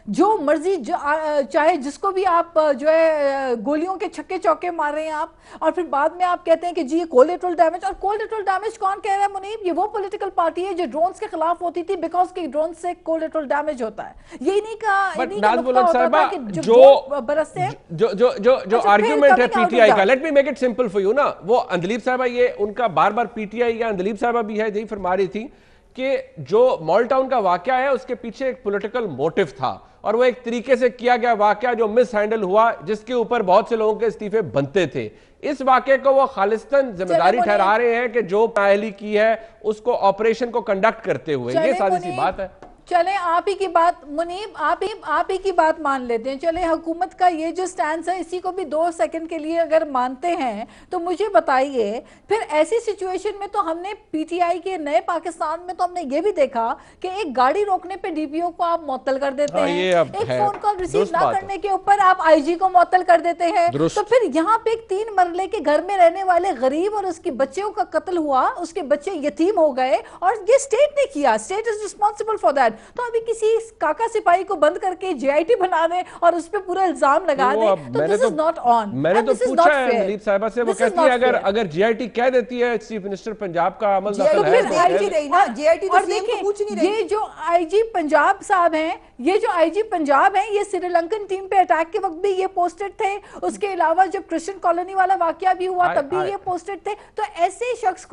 जो मर्जी चाहे जिसको भी आप जो है गोलियों के छक्के चौके मार रहे हैं आप, और फिर बाद में आप कहते हैं कि जी ये कोलेटरल डैमेज। और कोलेटरल डैमेज कौन कह रहा है मुनीब? ये वो पॉलिटिकल पार्टी है जो ड्रोन्स के खिलाफ होती थी, बिकॉज कि ड्रोन से कोलेटरल डैमेज होता है। यही नहीं का जो आर्ग्यूमेंट है पीटीआई का, let me make it simple for you ना, वो अंदलीब साहबा, ये उनका बार बार पीटीआई या अंदलीब साहबा भी है, यही फरमा रही थी कि जो मॉल टाउन का वाकया है उसके पीछे एक पॉलिटिकल मोटिव था, और वो एक तरीके से किया गया वाकया जो मिस हैंडल हुआ, जिसके ऊपर बहुत से लोगों के इस्तीफे बनते थे। इस वाकये को वो खालिस्तन जिम्मेदारी ठहरा रहे हैं कि जो पहली की है उसको ऑपरेशन को कंडक्ट करते हुए, ये सारी सी बात है। चले आप ही की बात मुनीब, आप ही की बात मान लेते हैं। चले हुकूमत का ये जो स्टैंड है इसी को भी 2 सेकंड के लिए अगर मानते हैं तो मुझे बताइए, फिर ऐसी सिचुएशन में तो हमने पीटीआई के नए पाकिस्तान में तो हमने ये भी देखा कि एक गाड़ी रोकने पे डीपीओ को आप मुअत्तल कर देते हैं, एक फोन कॉल रिसीव ना करने के ऊपर आप आईजी को मुअत्तल कर देते हैं। तो फिर यहाँ पे एक 3 मरले के घर में रहने वाले गरीब और उसके बच्चों का कत्ल हुआ, उसके बच्चे यतीम हो गए, और ये स्टेट ने किया, state is responsible for that. तो अभी किसी काका सिपाही को बंद करके जेआईटी बना दें और उस पे पूरा इल्जाम लगा दें, तो दिस इज नॉट ऑन। मैंने तो पूछा है अंदलीब साहिबा से, वो कहती है अगर जेआईटी कह देती है चीफ मिनिस्टर पंजाब का अमल दखल है, ये जो आईजी पंजाब साहब हैं, ये जो आईजी पंजाब हैं, ये श्रीलंकन टीम पे अटैक के वक्त भी ये पोस्टेड थे, उसके अलावा जब क्रिश्चियन कॉलोनी वाला वाकया भी हुआ तब भी ये पोस्टेड थे। तो ऐसे शख्स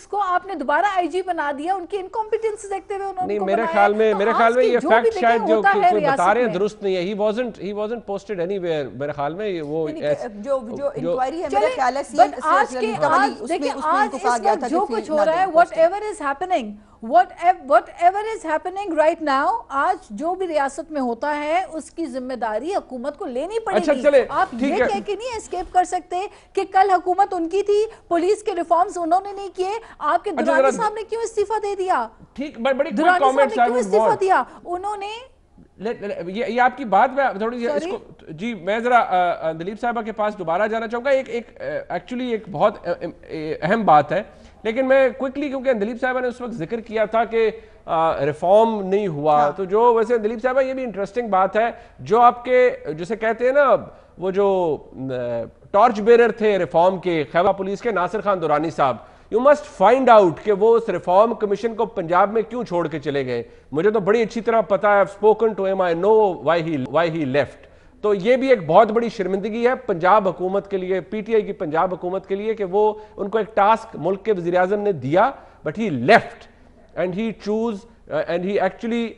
को आपने दोबारा आईजी बना दिया, उनकी इनकॉम्पिटेंस देखते हुए उन्होंने मेरे ख्याल में ये फैक्ट शायद जो कोई बता रहे हैं दुरुस्त नहीं है। ही वाजंट पोस्टेड एनीवेयर, मेरे ख्याल में वो जो इंक्वायरी है मेरे ख्याल है सीएम देखिए आज जो कुछ हो रहा है, whatever is happening right now, आज जो भी रियासत में होता है उसकी जिम्मेदारी हुकूमत को लेनी पड़ेगी। आप ये कह के नहीं एस्केप कर सकते कि कल हुकूमत उनकी थी, पुलिस के रिफॉर्म्स उन्होंने नहीं किए, आपके दुरानी साहब ने क्यों इस्तीफा दे दिया? ठीक, बड़ी कमेंट्स क्यों इस्तीफा दिया उन्होंने? ये आपकी बात में थोड़ी सी इसको जी, मैं जरा अंदलीब साहिबा के पास दोबारा जाना चाहूंगा। एक्चुअली एक बहुत अहम बात है, लेकिन मैं क्विकली, क्योंकि अंदलीब साहिबा ने उस वक्त जिक्र किया था कि रिफॉर्म नहीं हुआ, तो जो वैसे अंदलीब साहिबा ये भी इंटरेस्टिंग बात है, जो आपके जिसे कहते हैं ना, वो जो टॉर्च बेरर थे रिफॉर्म के, खैबर पुलिस के नासिर खान दुरानी साहब, यू मस्ट फाइंड आउट कि वो उस रिफॉर्म कमीशन को पंजाब में क्यों छोड़ के चले गए। मुझे तो बड़ी अच्छी तरह पता है, spoken to him, I know why he left. तो ये भी एक बहुत बड़ी शर्मिंदगी है पंजाब हुकूमत के लिए, पीटीआई की पंजाब हुकूमत के लिए, कि वो उनको एक टास्क मुल्क के वज़ीर आज़म ने दिया, but he left and he choose and he actually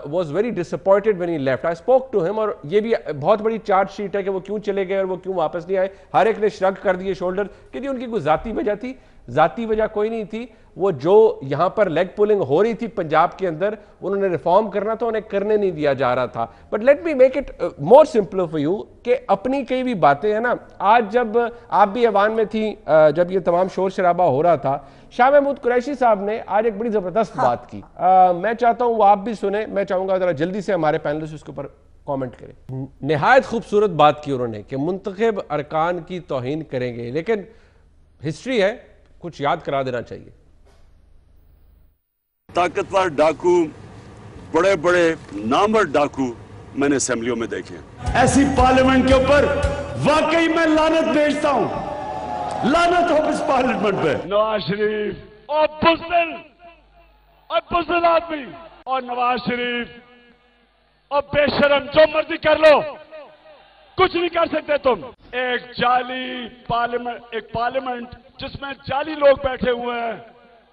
was very disappointed when he left. I spoke to him, और ये भी बहुत बड़ी चार्जशीट है कि वो क्यों चले गए और वो क्यों वापस नहीं आए। हर एक ने श्रग कर दिए शोल्डर कि जी उनकी कोई जाती वजह थी। जाती वजह कोई नहीं थी, वो जो यहां पर लेग पुलिंग हो रही थी पंजाब के अंदर, उन्होंने रिफॉर्म करना था, उन्हें करने नहीं दिया जा रहा था। But let me make it more simple for you कि अपनी कई भी बातें हैं ना, आज जब आप भी ऐवान में थी, जब ये तमाम शोर शराबा हो रहा था, शाह महमूद कुरैशी साहब ने आज एक बड़ी जबरदस्त बात की। मैं चाहता हूं वो आप भी सुने, मैं चाहूंगा जरा जल्दी से हमारे पैनलिस्ट उसके ऊपर कमेंट करें। निहायत खूबसूरत बात की उन्होंने कि मुंतखब अरकान की तौहीन करेंगे, लेकिन हिस्ट्री है, कुछ याद करा देना चाहिए। ताकतवर डाकू, बड़े बड़े नामवर डाकू मैंने असेंबलियों में देखे। ऐसी पार्लियामेंट के ऊपर वाकई मैं लानत भेजता हूं, लानत हो इस पार्लियामेंट पे। नवाज शरीफ और बुज़दिल आदमी और नवाज शरीफ और बेशरम, जो मर्जी कर लो, कुछ नहीं कर सकते तुम। एक जाली पार्लियामेंट, एक पार्लियामेंट जिसमें जाली लोग बैठे हुए हैं,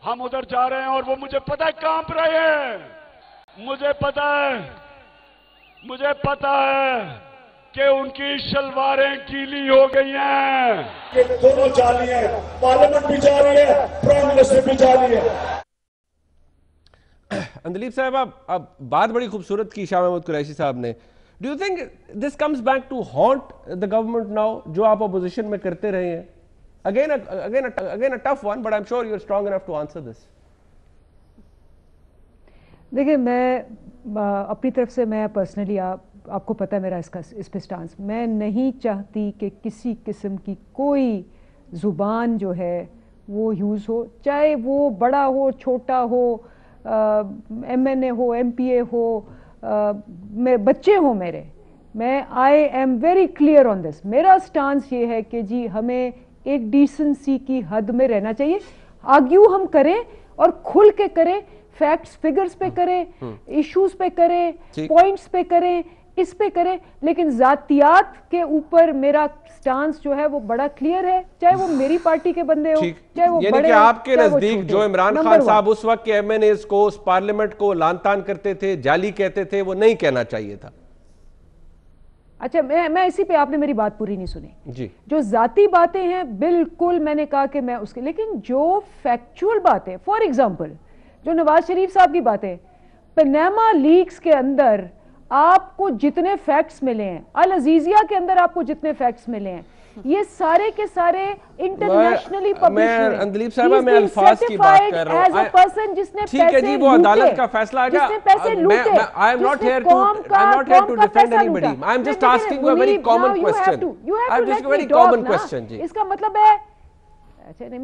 हम उधर जा रहे हैं और वो मुझे पता है कांप रहे हैं। मुझे पता है कि उनकी शलवारें गीली हो गई हैं। ये दोनों जाली हैं, पार्लियामेंट भी जा रही है, प्राइम मिनिस्टर भी जा रही है। अंदलीब साहब, अब बात बड़ी खूबसूरत की शाह महमूद कुरैशी साहब ने। Do you think this comes back to haunt the government now, जो आप अपोजिशन में करते रहे हैं? Again a tough one, but I'm sure you're strong enough to answer this. देखिए, मैं अपनी तरफ से, मैं पर्सनली, आपको पता है मेरा इस पे स्टांस, मैं नहीं चाहती कि किसी किस्म की कोई ज़ुबान जो है वो यूज़ हो, चाहे वो बड़ा हो, छोटा हो, MNA हो, MPA हो, बच्चे हो मेरे। I am very clear on this. मेरा स्टांस ये है कि जी हमें एक डिसेंसी की हद में रहना चाहिए। आर्ग्यू हम करें और खुल के करें, फैक्ट्स फिगर्स पे करें, इश्यूज पे करें, पॉइंट्स पे करें, इस पे करें, लेकिन जातियात के ऊपर मेरा स्टांस जो है वो बड़ा क्लियर है, चाहे वो मेरी पार्टी के बंदे हो, चाहे वो बड़े, आपके नजदीक जो इमरान खान साहब उस वक्त के MNAs को, उस पार्लियामेंट को लान तान करते थे, जाली कहते थे, वो नहीं कहना चाहिए था? अच्छा, मैं इसी पे, आपने मेरी बात पूरी नहीं सुनी जी। जो जाती बातें हैं बिल्कुल मैंने कहा कि मैं उसके, लेकिन जो फैक्चुअल बातें, फॉर एग्जांपल जो नवाज शरीफ साहब की बातें, पनामा लीक्स के अंदर आपको जितने फैक्ट्स मिले हैं, अल अजीजिया के अंदर आपको जितने फैक्ट्स मिले हैं, ये सारे के सारे इंटरनेशनली पब्लिश हुए। अंदलीब साहब, मैं अल्फाज की बात कर रहा हूं। पर्सन जिसने ठीक है जी, वो अदालत का फैसला आएगा। जिसने पैसे लूटे, I am not here to defend anybody, I am just asking you a very common question. I am just a very common question जी। इसका मतलब है, अच्छा नहीं,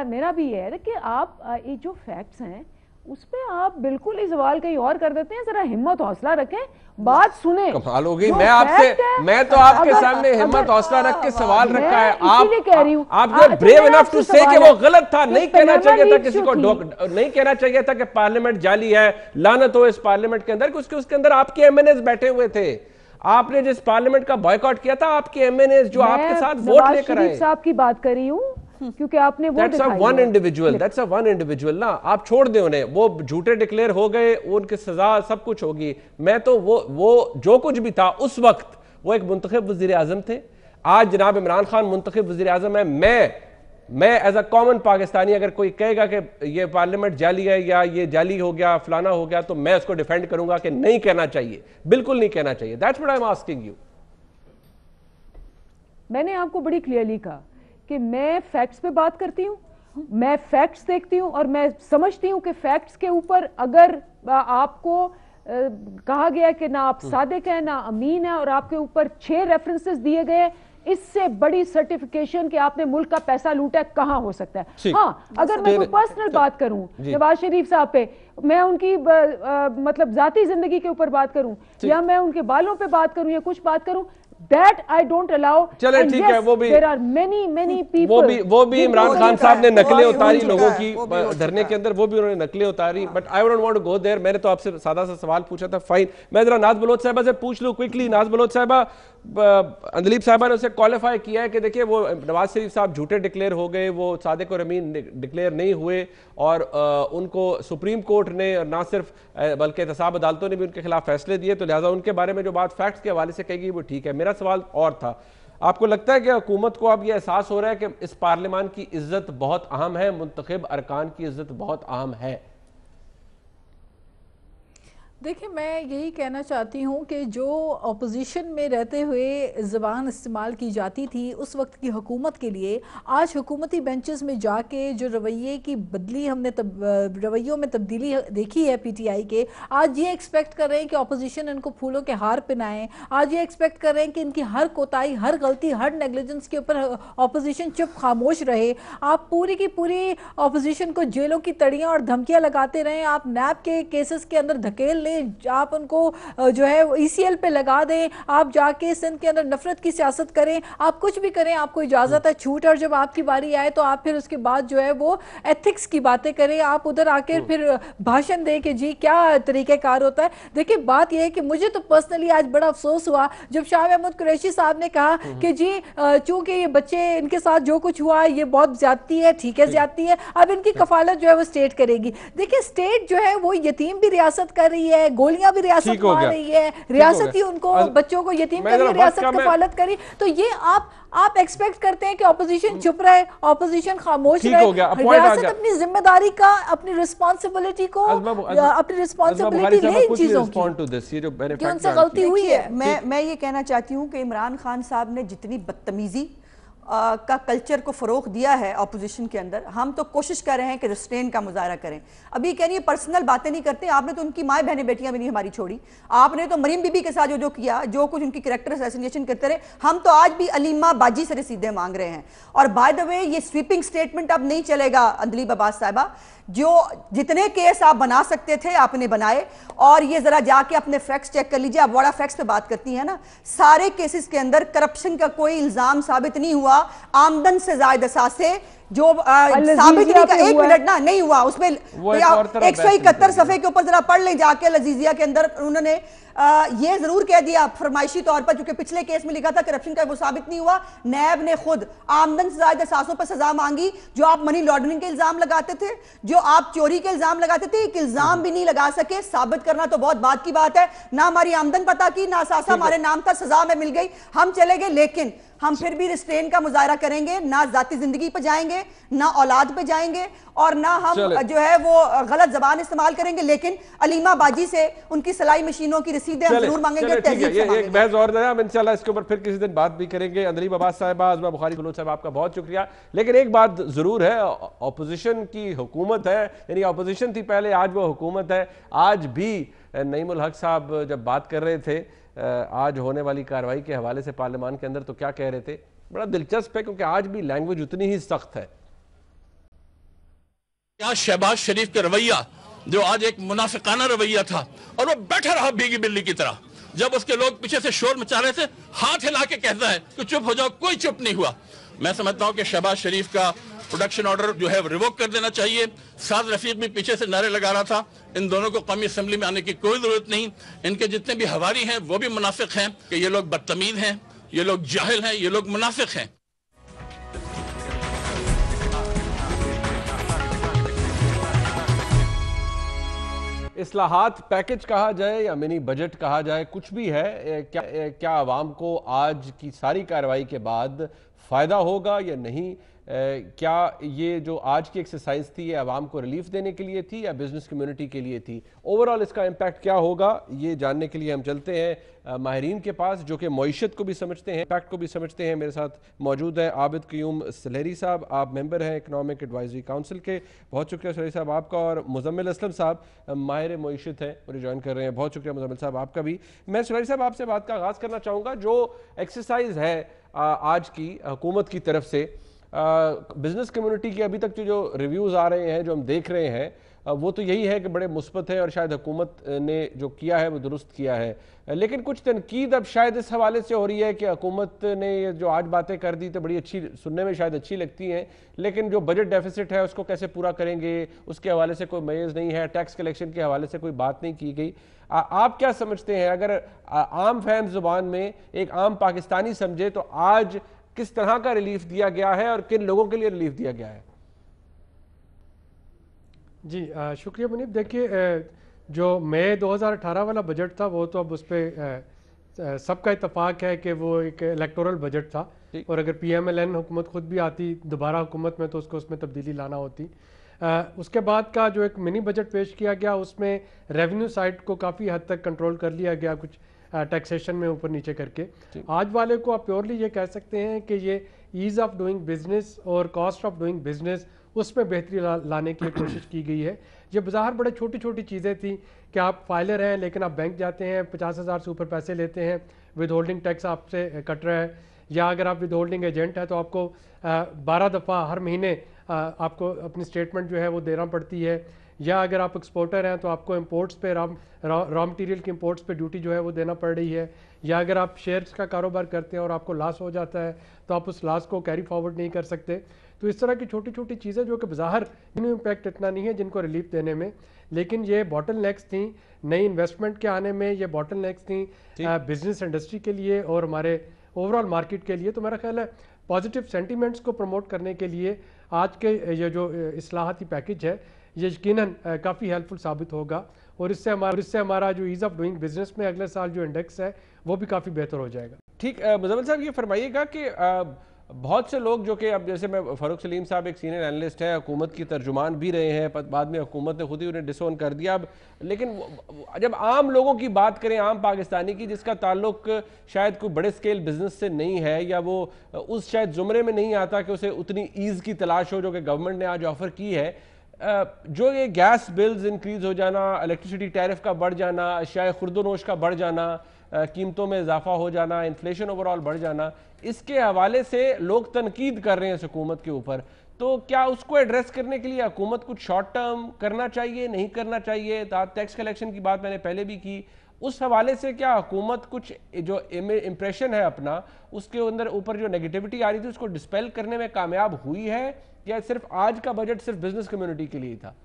मेरा भी ये है कि आप ये जो फैक्ट्स हैं उस पे आप बिल्कुल ही सवाल कहीं और कर देते हैं। जरा हिम्मत हौसला रखें, बात सुने। कमाल हो गई। मैं तो आपके सामने हिम्मत हौसला रख के सवाल रखा है। आप ब्रेव इनफ टू से कि वो गलत था, नहीं कहना चाहिए था किसी को, नहीं कहना चाहिए था कि पार्लियामेंट जाली है, लानत हो इस पार्लियामेंट के अंदर, उसके अंदर आपके MNAs बैठे हुए थे। आपने जिस पार्लियामेंट का बॉयकॉट किया था, आपके MNAs जो आपके साथ वोट लेकर आए। साहब की बात कर रही हूँ क्योंकि आपने वो That's a one individual ना, आप छोड़ दें उन्हें, वो झूठे डिक्लेयर हो गए, उनकी सजा सब कुछ होगी। मैं तो वो जो कुछ भी था उस वक्त, वो एक मुंतखब वजीर आजम थे। आज जनाब इमरान खान मुंतखब वजीर आजम है। मैं एज अ कॉमन पाकिस्तानी अगर कोई कहेगा कि ये पार्लियामेंट जाली है या ये जाली हो गया, फलाना हो गया, तो मैं उसको डिफेंड करूंगा कि नहीं कहना चाहिए, बिल्कुल नहीं कहना चाहिए। That's what I am asking you. मैंने आपको बड़ी क्लियरली कहा कि मैं फैक्ट्स पे बात करती हूँ, मैं फैक्ट्स देखती हूँ और मैं समझती हूँ कि फैक्ट्स के ऊपर अगर आपको कहा गया कि ना आप सादिक हैं ना अमीन है और आपके ऊपर 6 रेफरेंसेस दिए गए, इससे बड़ी सर्टिफिकेशन कि आपने मुल्क का पैसा लूटा कहाँ हो सकता है। हाँ, अगर मैं कोई पर्सनल बात करूं नवाज शरीफ साहब पे, मैं उनकी मतलब जाती जिंदगी के ऊपर बात करूं या मैं उनके बालों पे बात करूं या कुछ बात करूं, that I don't allow। चले ठीक है, वो भी there are many people, वो भी इमरान खान साहब ने नकलें उतारी लोगों की धरने के अंदर, वो भी उन्होंने नकलें उतारी। But I don't want to go there. मैंने तो आपसे सादा सा सवाल पूछा था, फाइन। मैं जरा नाज बलोच साहिबा से पूछ लूं क्विकली। नाज बलोच साहिबा, अंदलीब साहबा ने उसे क्वालिफाई किया है कि देखिए वो नवाज शरीफ साहब झूठे डिक्लेयर हो गए, वो सादिक और अमीन डिक्लेयर नहीं हुए और उनको सुप्रीम कोर्ट ने ना सिर्फ बल्कि एहतसाब अदालतों ने भी उनके खिलाफ फैसले दिए, तो लिहाजा उनके बारे में जो बात फैक्ट्स के हवाले से कहेगी वो ठीक है। मेरा सवाल और था, आपको लगता है कि हुकूमत को अब यह एहसास हो रहा है कि इस पार्लियामान की इज्जत बहुत अहम है, मुंतखब अरकान की इज्जत बहुत अहम है? देखिए, मैं यही कहना चाहती हूँ कि जो अपोजिशन में रहते हुए ज़बान इस्तेमाल की जाती थी उस वक्त की हुकूमत के लिए, आज हुकूमती बेंचेस में जाके जो रवैये की बदली हमने रवैयों में तब्दीली देखी है पीटीआई के, आज ये एक्सपेक्ट कर रहे हैं कि अपोजिशन इनको फूलों के हार पहनाएं, आज ये एक्सपेक्ट कर रहे हैं कि इनकी हर कोताही, हर गलती, हर नेग्लिजेंस के ऊपर अपोजिशन चुप खामोश रहे। आप पूरी की पूरी अपोजिशन को जेलों की तड़ियाँ और धमकियाँ लगाते रहें, आप नैब के केसेस के अंदर धकेल, आप उनको जो है ईसीएल पे लगा दें, आप जाके सिंध के अंदर नफरत की सियासत करें, आप कुछ भी करें, आपको इजाजत है छूट। और जब आपकी बारी आए तो आप फिर उसके बाद जो है वो एथिक्स की बातें करें, आप उधर आकर फिर भाषण दें कि जी क्या तरीक़ेकार होता है। देखिए, बात यह है कि मुझे तो पर्सनली आज बड़ा अफसोस हुआ जब शाह महमूद कुरैशी साहब ने कहा कि जी चूंकि ये बच्चे, इनके साथ जो कुछ हुआ ये बहुत ज्यादती है, ठीक है ज्यादती है, अब इनकी कफालत जो है वो स्टेट करेगी। देखिए, स्टेट जो है वो यतीम भी रियासत कर रही है, गोलियां भी रियासत मार रही है, रियासत ही उनको बच्चों को यतीम कर रही है, रियासत कफालत करी। तो ये आप एक्सपेक्ट करते हैं कि ऑपोजिशन चुप रहे, ऑपोजिशन खामोश रहे, रियासत अपनी जिम्मेदारी का, अपनी रिस्पॉन्सिबिलिटी को, अपनी रिस्पॉन्सिबिलिटी ले इन चीजों की उनसे गलती हुई है। मैं ये कहना चाहती हूँ कि इमरान खान साहब ने जितनी बदतमीजी का कल्चर को फ़रोग दिया है अपोजिशन के अंदर, हम तो कोशिश कर रहे हैं कि रिस्ट्रेन का मुजाहरा करें। अभी कह रही है पर्सनल बातें नहीं करते, आपने तो उनकी माएँ बहनें बेटियां भी नहीं हमारी छोड़ी, आपने तो मरीम बीबी के साथ जो किया, जो कुछ उनकी कैरेक्टर असैसिनेशन करते रहे, हम तो आज भी अलीमा बाजी से रसीदें मांग रहे हैं। और बाय द वे ये स्वीपिंग स्टेटमेंट अब नहीं चलेगा अंदलीब अब्बास साहिबा, जो जितने केस आप बना सकते थे आपने बनाए, और ये जरा जाके अपने फैक्ट्स चेक कर लीजिए, आप बड़ा फैक्ट्स पे बात करती हैं ना, सारे केसेस के अंदर करप्शन का कोई इल्जाम साबित नहीं हुआ, आमदन से ज्यादा असासे जो साबित नहीं का, एक मिनट ना नहीं हुआ उसमें, 171 सफे के ऊपर जरा पढ़ ले जाके लजीजिया के अंदर, उन्होंने ये जरूर कह दिया फरमाइशी तौर पर, क्योंकि पिछले केस में लिखा था करप्शन का, वो साबित नहीं हुआ। नैब ने खुद आमदन से ज्यादा सासों पर सजा मांगी, जो आप मनी लॉन्ड्रिंग के इल्जाम लगाते थे, जो आप चोरी के इल्जाम लगाते थे, एक इल्जाम भी नहीं लगा सके। साबित करना तो बहुत बात की बात है, ना हमारी आमदन पता की, ना सासा हमारे नाम था, सजा में मिल गई, हम चले गए, लेकिन हम फिर भी रिस्ट्रेन का मुजाहरा करेंगे, ना जाती जिंदगी पे जाएंगे, ना औलाद पे जाएंगे, और ना हम जो है वो गलत जबान इस्तेमाल करेंगे, लेकिन अलीमा बाजी से उनकी सिलाई मशीनों की रसीदें हम जरूर मांगेंगे। एक बहस और हम इंशाल्लाह इसके ऊपर फिर किसी दिन बात भी करेंगे। अंदलीब अब्बास साहिबा, आज़मा बुखारी खलूत साहब, आपका बहुत शुक्रिया। लेकिन एक बात जरूर है, ऑपोजिशन की हुकूमत है, यानी ऑपोजिशन थी पहले, आज वो हुकूमत है। आज भी नईमुल हक साहब जब बात कर रहे थे आज होने वाली कार्रवाई के हवाले से पार्लियामान के अंदर, तो क्या कह रहे थे, बड़ा दिलचस्प है, क्योंकि आज भी लैंग्वेज उतनी ही सख्त है। क्या शहबाज शरीफ का रवैया, जो आज एक मुनाफिकाना रवैया था, और वो बैठा रहा भीगी बिल्ली की तरह, जब उसके लोग पीछे से शोर मचा रहे थे, हाथ हिला के कहता है कि चुप हो जाओ, कोई चुप नहीं हुआ। मैं समझता हूं कि शहबाज शरीफ का प्रोडक्शन ऑर्डर जो है रिवोक कर देना चाहिए। साद रफीक भी पीछे से नारे लगा रहा था, इन दोनों को कौमी असेंबली में आने की कोई जरूरत नहीं, इनके जितने भी हवारी हैं वो भी मुनाफिक हैं, कि ये लोग बदतमीज हैं, ये लोग जाहिल हैं, ये लोग मुनाफिक हैं। इस्लाहात पैकेज कहा जाए या मिनी बजट कहा जाए, कुछ भी है, क्या आवाम को आज की सारी कार्रवाई के बाद फ़ायदा होगा या नहीं? क्या ये जो आज की एक्सरसाइज थी ये आवाम को रिलीफ देने के लिए थी या बिजनेस कम्युनिटी के लिए थी? ओवरऑल इसका इम्पैक्ट क्या होगा, ये जानने के लिए हम चलते हैं माहिरीन के पास, जो कि मईशत को भी समझते हैं, इम्पैक्ट को भी समझते हैं। मेरे साथ मौजूद है आबिद क़यूम सलहरी साहब, आप मेंबर हैं इकनॉमिक एडवाइजरी काउंसिल के, बहुत शुक्रिया सलहरी साहब आपका, और मुजम्मिल असलम साहब माहिर मईशत हैं, मुझे ज्वाइन कर रहे हैं, बहुत शुक्रिया मुजम्मिल साहब आपका भी। मैं सलहरी साहब आपसे बात का आगाज़ करना चाहूँगा, जो एक्सरसाइज है आज की हुकूमत की तरफ से, बिजनेस कम्युनिटी के अभी तक जो रिव्यूज़ आ रहे हैं, जो हम देख रहे हैं, वो तो यही है कि बड़े मुस्बत है और शायद हुकूमत ने जो किया है वो दुरुस्त किया है। लेकिन कुछ तनकीद अब शायद इस हवाले से हो रही है कि हुकूमत ने ये जो आज बातें कर दी तो बड़ी अच्छी, सुनने में शायद अच्छी लगती हैं, लेकिन जो बजट डेफिसिट है उसको कैसे पूरा करेंगे उसके हवाले से कोई मेज़ नहीं है, टैक्स कलेक्शन के हवाले से कोई बात नहीं की गई। आप क्या समझते हैं, अगर आम फहम जुबान में एक आम पाकिस्तानी समझे तो आज किस तरह का रिलीफ दिया गया है और किन लोगों के लिए रिलीफ दिया गया है? जी शुक्रिया मुनीब। देखिए जो मई 2018 वाला बजट था वो तो अब उस पर सबका इत्तेफाक है कि वो एक इलेक्टोरल बजट था, और अगर PMLN हुकूमत खुद भी आती दोबारा हुकूमत में तो उसको उसमें तब्दीली लाना होती। उसके बाद का जो एक मिनी बजट पेश किया गया उसमें रेवेन्यू साइड को काफ़ी हद तक कंट्रोल कर लिया गया, कुछ टैक्सेशन में ऊपर नीचे करके। आज वाले को आप प्योरली ये कह सकते हैं कि ये ईज़ ऑफ डूइंग बिजनेस और कॉस्ट ऑफ डूइंग बिजनेस उसमें बेहतरी लाने की कोशिश की गई है। ये बाज़ार बड़े छोटी छोटी चीज़ें थी कि आप फाइलर हैं लेकिन आप बैंक जाते हैं 50,000 से ऊपर पैसे लेते हैं, विद होल्डिंग टैक्स आपसे कट रहा है, या अगर आप विद होल्डिंग एजेंट है तो आपको 12 दफ़ा हर महीने आपको अपनी स्टेटमेंट जो है वो देना पड़ती है, या अगर आप एक्सपोर्टर हैं तो आपको इंपोर्ट्स पे रॉ मटेरियल की इंपोर्ट्स पे ड्यूटी जो है वो देना पड़ रही है, या अगर आप शेयर्स का कारोबार करते हैं और आपको लॉस हो जाता है तो आप उस लॉस को कैरी फॉरवर्ड नहीं कर सकते। तो इस तरह की छोटी छोटी चीज़ें जो कि बाहर इम्पैक्ट इतना नहीं है जिनको रिलीफ देने में, लेकिन ये बॉटल नेक्स थी नई इन्वेस्टमेंट के आने में, ये बॉटल नेक्स थी बिजनेस इंडस्ट्री के लिए और हमारे ओवरऑल मार्केट के लिए। तो मेरा ख्याल है पॉजिटिव सेंटीमेंट्स को प्रमोट करने के लिए आज के ये जो इस्लाहाती पैकेज है ये यकीनन काफ़ी हेल्पफुल साबित होगा, और इससे हमारा जो ईज़ ऑफ डूइंग बिजनेस में अगले साल जो इंडेक्स है वो भी काफ़ी बेहतर हो जाएगा। ठीक, मुज़म्मिल साहब ये फरमाइएगा कि बहुत से लोग जो कि अब जैसे मैं फ़ारूक सलीम साहब एक सीनियर एनालिस्ट है, हुकूमत की तर्जुमान भी रहे हैं, बाद में हुकूमत ने खुद ही उन्हें डिसोन कर दिया। अब लेकिन जब आम लोगों की बात करें, आम पाकिस्तानी की जिसका ताल्लुक शायद कोई बड़े स्केल बिजनेस से नहीं है, या वो उस शायद ज़ुमरे में नहीं आता कि उसे उतनी ईज़ की तलाश हो जो कि गवर्नमेंट ने आज ऑफ़र की है, जो ये गैस बिल्स इंक्रीज़ हो जाना, इलेक्ट्रिसिटी टैरिफ का बढ़ जाना, अशियाए खुर्दोनोश का बढ़ जाना, कीमतों में इजाफा हो जाना, इन्फ्लेशन ओवरऑल बढ़ जाना, इसके हवाले से लोग तनकीद कर रहे हैं हुकूमत के ऊपर। तो क्या उसको एड्रेस करने के लिए हुकूमत कुछ शॉर्ट टर्म करना चाहिए, नहीं करना चाहिए? टैक्स कलेक्शन की बात मैंने पहले भी की, उस हवाले से क्या हुकूमत कुछ जो इम्प्रेशन है अपना उसके अंदर ऊपर जो नेगेटिविटी आ रही थी उसको डिस्पेल करने में कामयाब हुई है, या सिर्फ आज का बजट सिर्फ बिजनेस कम्युनिटी के लिए था?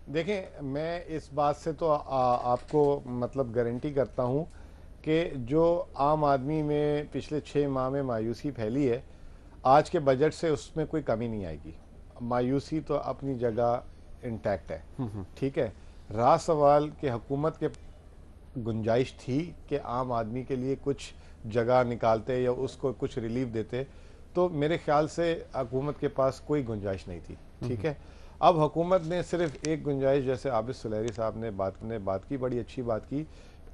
देखें, मैं इस बात से तो आपको मतलब गारंटी करता हूं कि जो आम आदमी में पिछले 6 माह में मायूसी फैली है, आज के बजट से उसमें कोई कमी नहीं आएगी। मायूसी तो अपनी जगह इंटैक्ट है, ठीक है। रहा सवाल कि हुकूमत के गुंजाइश थी कि आम आदमी के लिए कुछ जगह निकालते या उसको कुछ रिलीफ देते, तो मेरे ख्याल से हुकूमत के पास कोई गुंजाइश नहीं थी, ठीक है। अब हुकूमत ने सिर्फ एक गुंजाइश, जैसे आबिद सुलहरी साहब ने बात की, बड़ी अच्छी बात की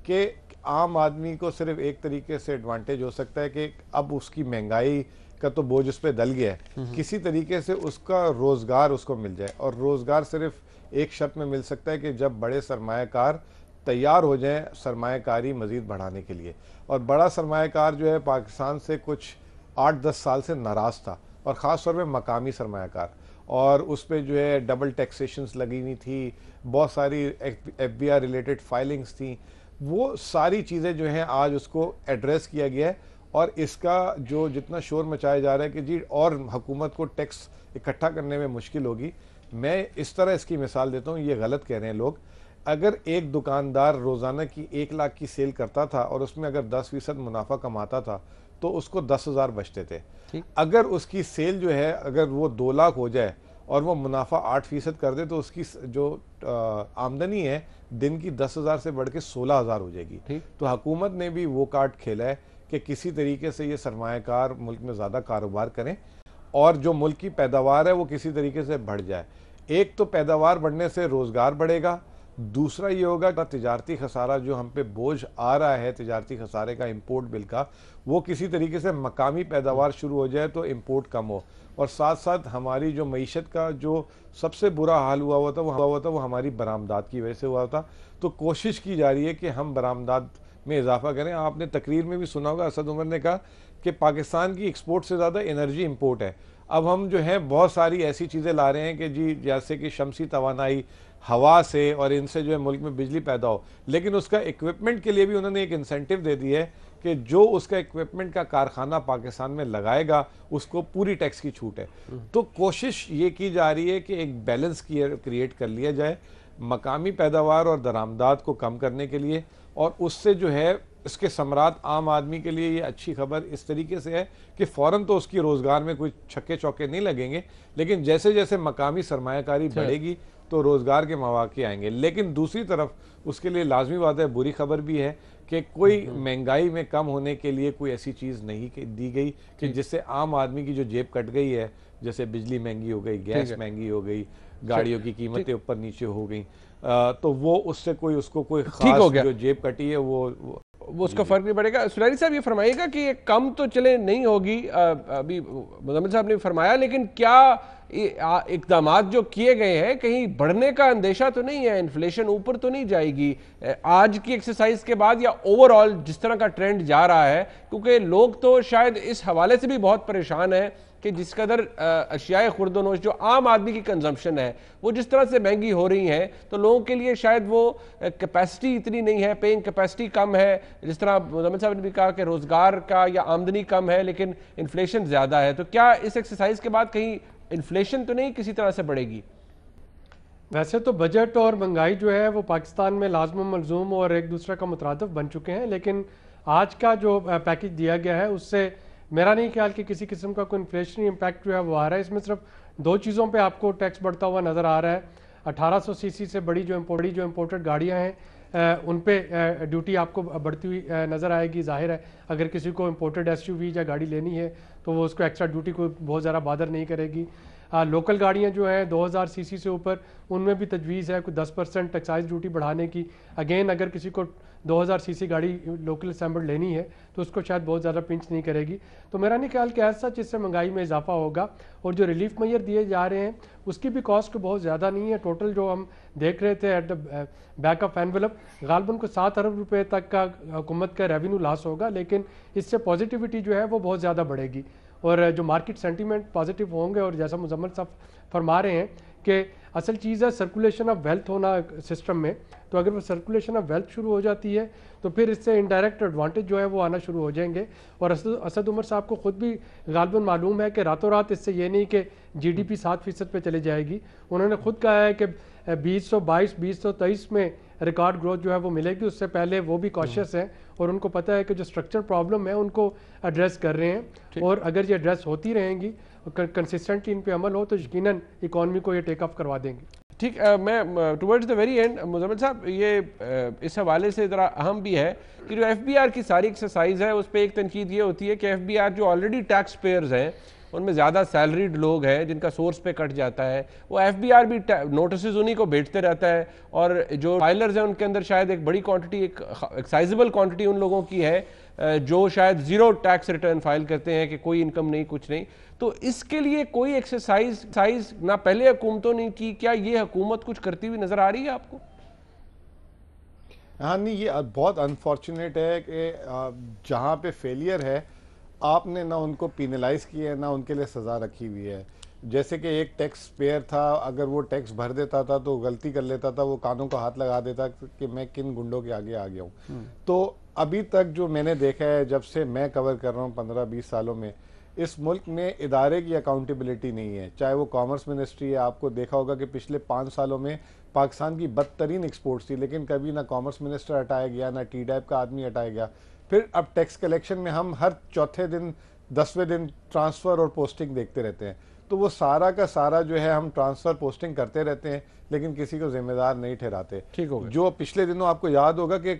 कि आम आदमी को सिर्फ एक तरीके से एडवांटेज हो सकता है कि अब उसकी महंगाई का तो बोझ उस पर दल गया है, किसी तरीके से उसका रोज़गार उसको मिल जाए, और रोज़गार सिर्फ एक शर्त में मिल सकता है कि जब बड़े सरमायाकार तैयार हो जाएं सरमायाकारी मज़ीद बढ़ाने के लिए। और बड़ा सरमायाकार जो है पाकिस्तान से कुछ 8-10 साल से नाराज़ था, और ख़ास तौर पे मकामी सरमायाकार, और उस पर जो है डबल टैक्सेशंस लगी हुई थी, बहुत सारी FBI रिलेटेड फाइलिंग्स थी, वो सारी चीज़ें जो हैं आज उसको एड्रेस किया गया है। और इसका जो जितना शोर मचाया जा रहा है कि जी और हुकूमत को टैक्स इकट्ठा करने में मुश्किल होगी, मैं इस तरह इसकी मिसाल देता हूँ, ये गलत कह रहे हैं लोग। अगर एक दुकानदार रोज़ाना की 1 लाख की सेल करता था और उसमें अगर 10% मुनाफा कमाता था तो उसको 10,000 बचते थे। अगर उसकी सेल जो है अगर वो 2 लाख हो जाए और वो मुनाफा 8% कर दे तो उसकी जो आमदनी है दिन की 10,000 से बढ़ के 16,000 हो जाएगी। तो हुकूमत ने भी वो कार्ड खेला है कि किसी तरीके से ये सरमायाकार मुल्क में ज़्यादा कारोबार करें और जो मुल्क की पैदावार है वो किसी तरीके से बढ़ जाए। एक तो पैदावार बढ़ने से रोज़गार बढ़ेगा, दूसरा ये होगा कि तिजारती खसारा जो हम पे बोझ आ रहा है तिजारती खसारे का, इंपोर्ट बिल का, वो किसी तरीके से मकामी पैदावार शुरू हो जाए तो इंपोर्ट कम हो। और साथ साथ हमारी जो मईशत का जो सबसे बुरा हाल हुआ था वो हमारी बरामदात की वजह से हुआ था। तो कोशिश की जा रही है कि हम बरामदात में इजाफा करें। आपने तकरीर में भी सुना होगा, असद उमर ने कहा कि पाकिस्तान की एक्सपोर्ट से ज़्यादा एनर्जी इंपोर्ट है। अब हम जो है बहुत सारी ऐसी चीज़ें ला रहे हैं कि जी जैसे कि शमसी तवानाई, हवा से और इनसे जो है मुल्क में बिजली पैदा हो, लेकिन उसका इक्विपमेंट के लिए भी उन्होंने एक इंसेंटिव दे दी है कि जो उसका इक्विपमेंट का कारखाना पाकिस्तान में लगाएगा उसको पूरी टैक्स की छूट है। तो कोशिश ये की जा रही है कि एक बैलेंस क्रिएट कर लिया जाए मकामी पैदावार और दरामदात को कम करने के लिए, और उससे जो है इसके समरात आम आदमी के लिए ये अच्छी खबर इस तरीके से है कि फ़ौरन तो उसकी रोज़गार में कोई छक्के चौके नहीं लगेंगे, लेकिन जैसे जैसे मकामी सरमायाकारी बढ़ेगी तो रोज़गार के मौके आएंगे। लेकिन दूसरी तरफ उसके लिए लाजमी बात है, बुरी खबर भी है कि कोई महंगाई में कम होने के लिए कोई ऐसी चीज़ नहीं दी गई कि जिससे आम आदमी की जो जेब कट गई है, जैसे बिजली महंगी हो गई, गैस महंगी हो गई, गाड़ियों की कीमतें ऊपर नीचे हो गई, तो वो उससे कोई उसको कोई खास जो जेब कटी है वो उसका फर्क नहीं पड़ेगा। सुलैनी साहब ये फरमाइएगा कि ये कम तो चले नहीं होगी, अभी मुज़म्मिल साहब ने फरमाया, लेकिन क्या इक़दामात जो किए गए हैं कहीं बढ़ने का अंदेशा तो नहीं है, इन्फ्लेशन ऊपर तो नहीं जाएगी आज की एक्सरसाइज के बाद, या ओवरऑल जिस तरह का ट्रेंड जा रहा है? क्योंकि लोग तो शायद इस हवाले से भी बहुत परेशान हैं कि जिस कदर अशियाए खुर्दोनोश जो आम आदमी की कंजम्पशन है वो जिस तरह से महंगी हो रही है, तो लोगों के लिए शायद वो कैपेसिटी इतनी नहीं है, पेइंग कैपेसिटी कम है। जिस तरह मुज़म्मिल साहब ने भी कहा कि रोज़गार का या आमदनी कम है लेकिन इन्फ्लेशन ज़्यादा है, तो क्या इस एक्सरसाइज के बाद कहीं इन्फ्लेशन तो नहीं किसी तरह से बढ़ेगी? वैसे तो बजट और महंगाई जो है वो पाकिस्तान में लाज़िम मलज़ूम और एक दूसरे का मुतरादिफ बन चुके हैं, लेकिन आज का जो पैकेज दिया गया है उससे मेरा नहीं ख्याल कि किसी किस्म का कोई इन्फ्लेशनरी इम्पैक्ट जो है वो आ रहा है। इसमें सिर्फ दो चीज़ों पे आपको टैक्स बढ़ता हुआ नज़र आ रहा है। 1800 सीसी से बड़ी जो इम्पोर्टेड गाड़ियाँ हैं उन पे ड्यूटी आपको बढ़ती हुई नज़र आएगी। जाहिर है अगर किसी को इम्पोर्टेड एसयूवी या गाड़ी लेनी है तो वो उसको एक्स्ट्रा ड्यूटी को बहुत ज़्यादा बादर नहीं करेगी। लोकल गाड़ियाँ जो हैं 2000 सीसी से ऊपर, उनमें भी तजवीज़ है कोई 10% एक्साइज ड्यूटी बढ़ाने की। अगेन अगर किसी को 2000 सीसी गाड़ी लोकल असेंबल्ड लेनी है तो उसको शायद बहुत ज़्यादा पिंच नहीं करेगी। तो मेरा नहीं ख्याल कि ऐसा जिससे महंगाई में इजाफा होगा। और जो रिलीफ मैयर दिए जा रहे हैं उसकी भी कॉस्ट बहुत ज़्यादा नहीं है। टोटल जो हम देख रहे थे at the back of envelope गालबन को 7 अरब रुपये तक का हुकूमत का रेवेन्यू लॉस होगा, लेकिन इससे पॉजिटिविटी जो है वो बहुत ज़्यादा बढ़ेगी और जो मार्केट सेंटीमेंट पॉजिटिव होंगे। और जैसा मुज़म्मिल साहब फरमा रहे हैं कि असल चीज़ है सर्कुलेशन ऑफ वेल्थ होना सिस्टम में, तो अगर वो सर्कुलेशन ऑफ वेल्थ शुरू हो जाती है तो फिर इससे इनडायरेक्ट एडवांटेज जो है वो आना शुरू हो जाएंगे। और असद उमर साहब को ख़ुद भी गालबन मालूम है कि रातों रात इससे ये नहीं कि GDP 7% पे चले जाएगी। उन्होंने खुद कहा है कि 2022-2023 में रिकॉर्ड ग्रोथ जो है वो मिलेगी, उससे पहले वो भी कॉशियस हैं और उनको पता है कि जो स्ट्रक्चर प्रॉब्लम है उनको एड्रेस कर रहे हैं। और अगर ये एड्रेस होती रहेंगी कंसिस्टेंटली इन पे अमल हो तो यकीनन इकॉनमी को ये टेक ऑफ करवा देंगे। ठीक, मैं towards the very and Muzammil साहब ये इस हवाले से ज़रा अहम भी है कि जो FBR की सारी एक्सरसाइज है उस पर एक तनकीद ये होती है कि FBR जो ऑलरेडी टैक्स पेयर्स हैं उनमें ज़्यादा सैलरीड लोग हैं जिनका सोर्स पे कट जाता है, वो FBR भी नोटिस उन्हीं को भेजते रहता है और जो फाइलर्स हैं उनके अंदर शायद एक बड़ी क्वांटिटी, एक साइजेबल क्वांटिटी उन लोगों की है जो शायद ज़ीरो टैक्स रिटर्न फाइल करते हैं कि कोई इनकम नहीं, कुछ नहीं। तो इसके लिए कोई एक्सरसाइज ना पहले हुकूमतों ने की, क्या ये हुकूमत कुछ करती हुई नज़र आ रही है आपको? हाँ नहीं, ये बहुत अनफॉर्चुनेट है कि जहाँ पे फेलियर है आपने ना उनको पिनलाइज किया है ना उनके लिए सज़ा रखी हुई है। जैसे कि एक टैक्स पेयर था, अगर वो टैक्स भर देता था तो गलती कर लेता था, वो कानों को हाथ लगा देता कि मैं किन गुंडों के आगे आ गया हूँ। तो अभी तक जो मैंने देखा है, जब से मैं कवर कर रहा हूँ 15-20 सालों में, इस मुल्क में इदारे की अकाउंटेबिलिटी नहीं है। चाहे वो कॉमर्स मिनिस्ट्री है, आपको देखा होगा कि पिछले 5 सालों में पाकिस्तान की बदतरीन एक्सपोर्ट्स थी, लेकिन कभी ना कॉमर्स मिनिस्टर हटाया गया ना TDAP का आदमी हटाया गया। फिर अब टैक्स कलेक्शन में हम हर चौथे दिन 10वें दिन ट्रांसफ़र और पोस्टिंग देखते रहते हैं। तो वो सारा का सारा जो है हम ट्रांसफ़र पोस्टिंग करते रहते हैं लेकिन किसी को जिम्मेदार नहीं ठहराते। ठीक हो गया। जो पिछले दिनों आपको याद होगा कि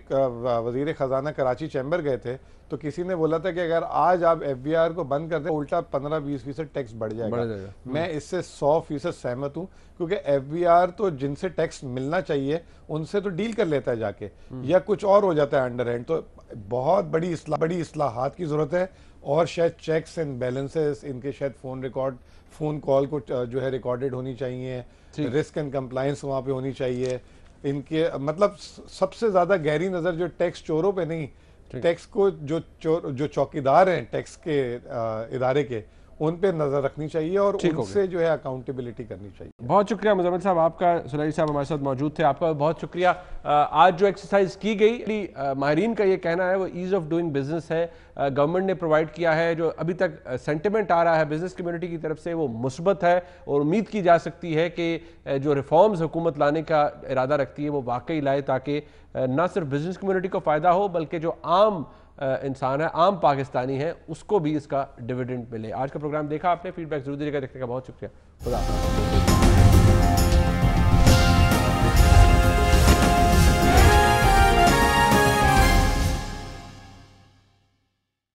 वज़ीर ख़जाना कराची चैम्बर गए थे तो किसी ने बोला था कि अगर आज आप FBR को बंद कर दें उल्टा 15-20% टैक्स बढ़ जाएगा। मैं इससे 100% सहमत हूँ, क्योंकि FBR तो जिनसे टैक्स मिलना चाहिए उनसे तो डील कर लेता है जाके, या कुछ और हो जाता है अंडर हैंड। तो बहुत बड़ी इस्लाहात की ज़रूरत है और शायद चेक्स एंड बैलेंसेस इनके शायद फ़ोन कॉल को जो है रिकॉर्डेड होनी चाहिए, रिस्क एंड कंप्लायंस वहाँ पे होनी चाहिए इनके। मतलब सबसे ज़्यादा गहरी नज़र जो टैक्स चोरों पे नहीं, टैक्स को जो चौकीदार हैं टैक्स के इदारे के, उन पे नजर रखनी चाहिए और उनसे जो है अकाउंटेबिलिटी करनी चाहिए। बहुत शुक्रिया मुजम्मिल साहब, आपका सुलैही साहब हमारे साथ मौजूद थे, आपका बहुत शुक्रिया। आज जो एक्सरसाइज की गई, माहिरीन का ये कहना है वो ईज ऑफ डूइंग बिजनेस है, गवर्नमेंट ने प्रोवाइड किया है। जो अभी तक सेंटिमेंट आ रहा है बिजनेस कम्युनिटी की तरफ से वो मुस्बत है और उम्मीद की जा सकती है कि जो रिफॉर्म्स हुकूमत लाने का इरादा रखती है वो वाकई लाए, ताकि ना सिर्फ बिजनेस कम्युनिटी को फ़ायदा हो बल्कि जो आम इंसान है, आम पाकिस्तानी है, उसको भी इसका डिविडेंड मिले। आज का प्रोग्राम देखा आपने, फीडबैक जरूर दीजिएगा। देखने का बहुत शुक्रिया। खुदा हाफ़िज़।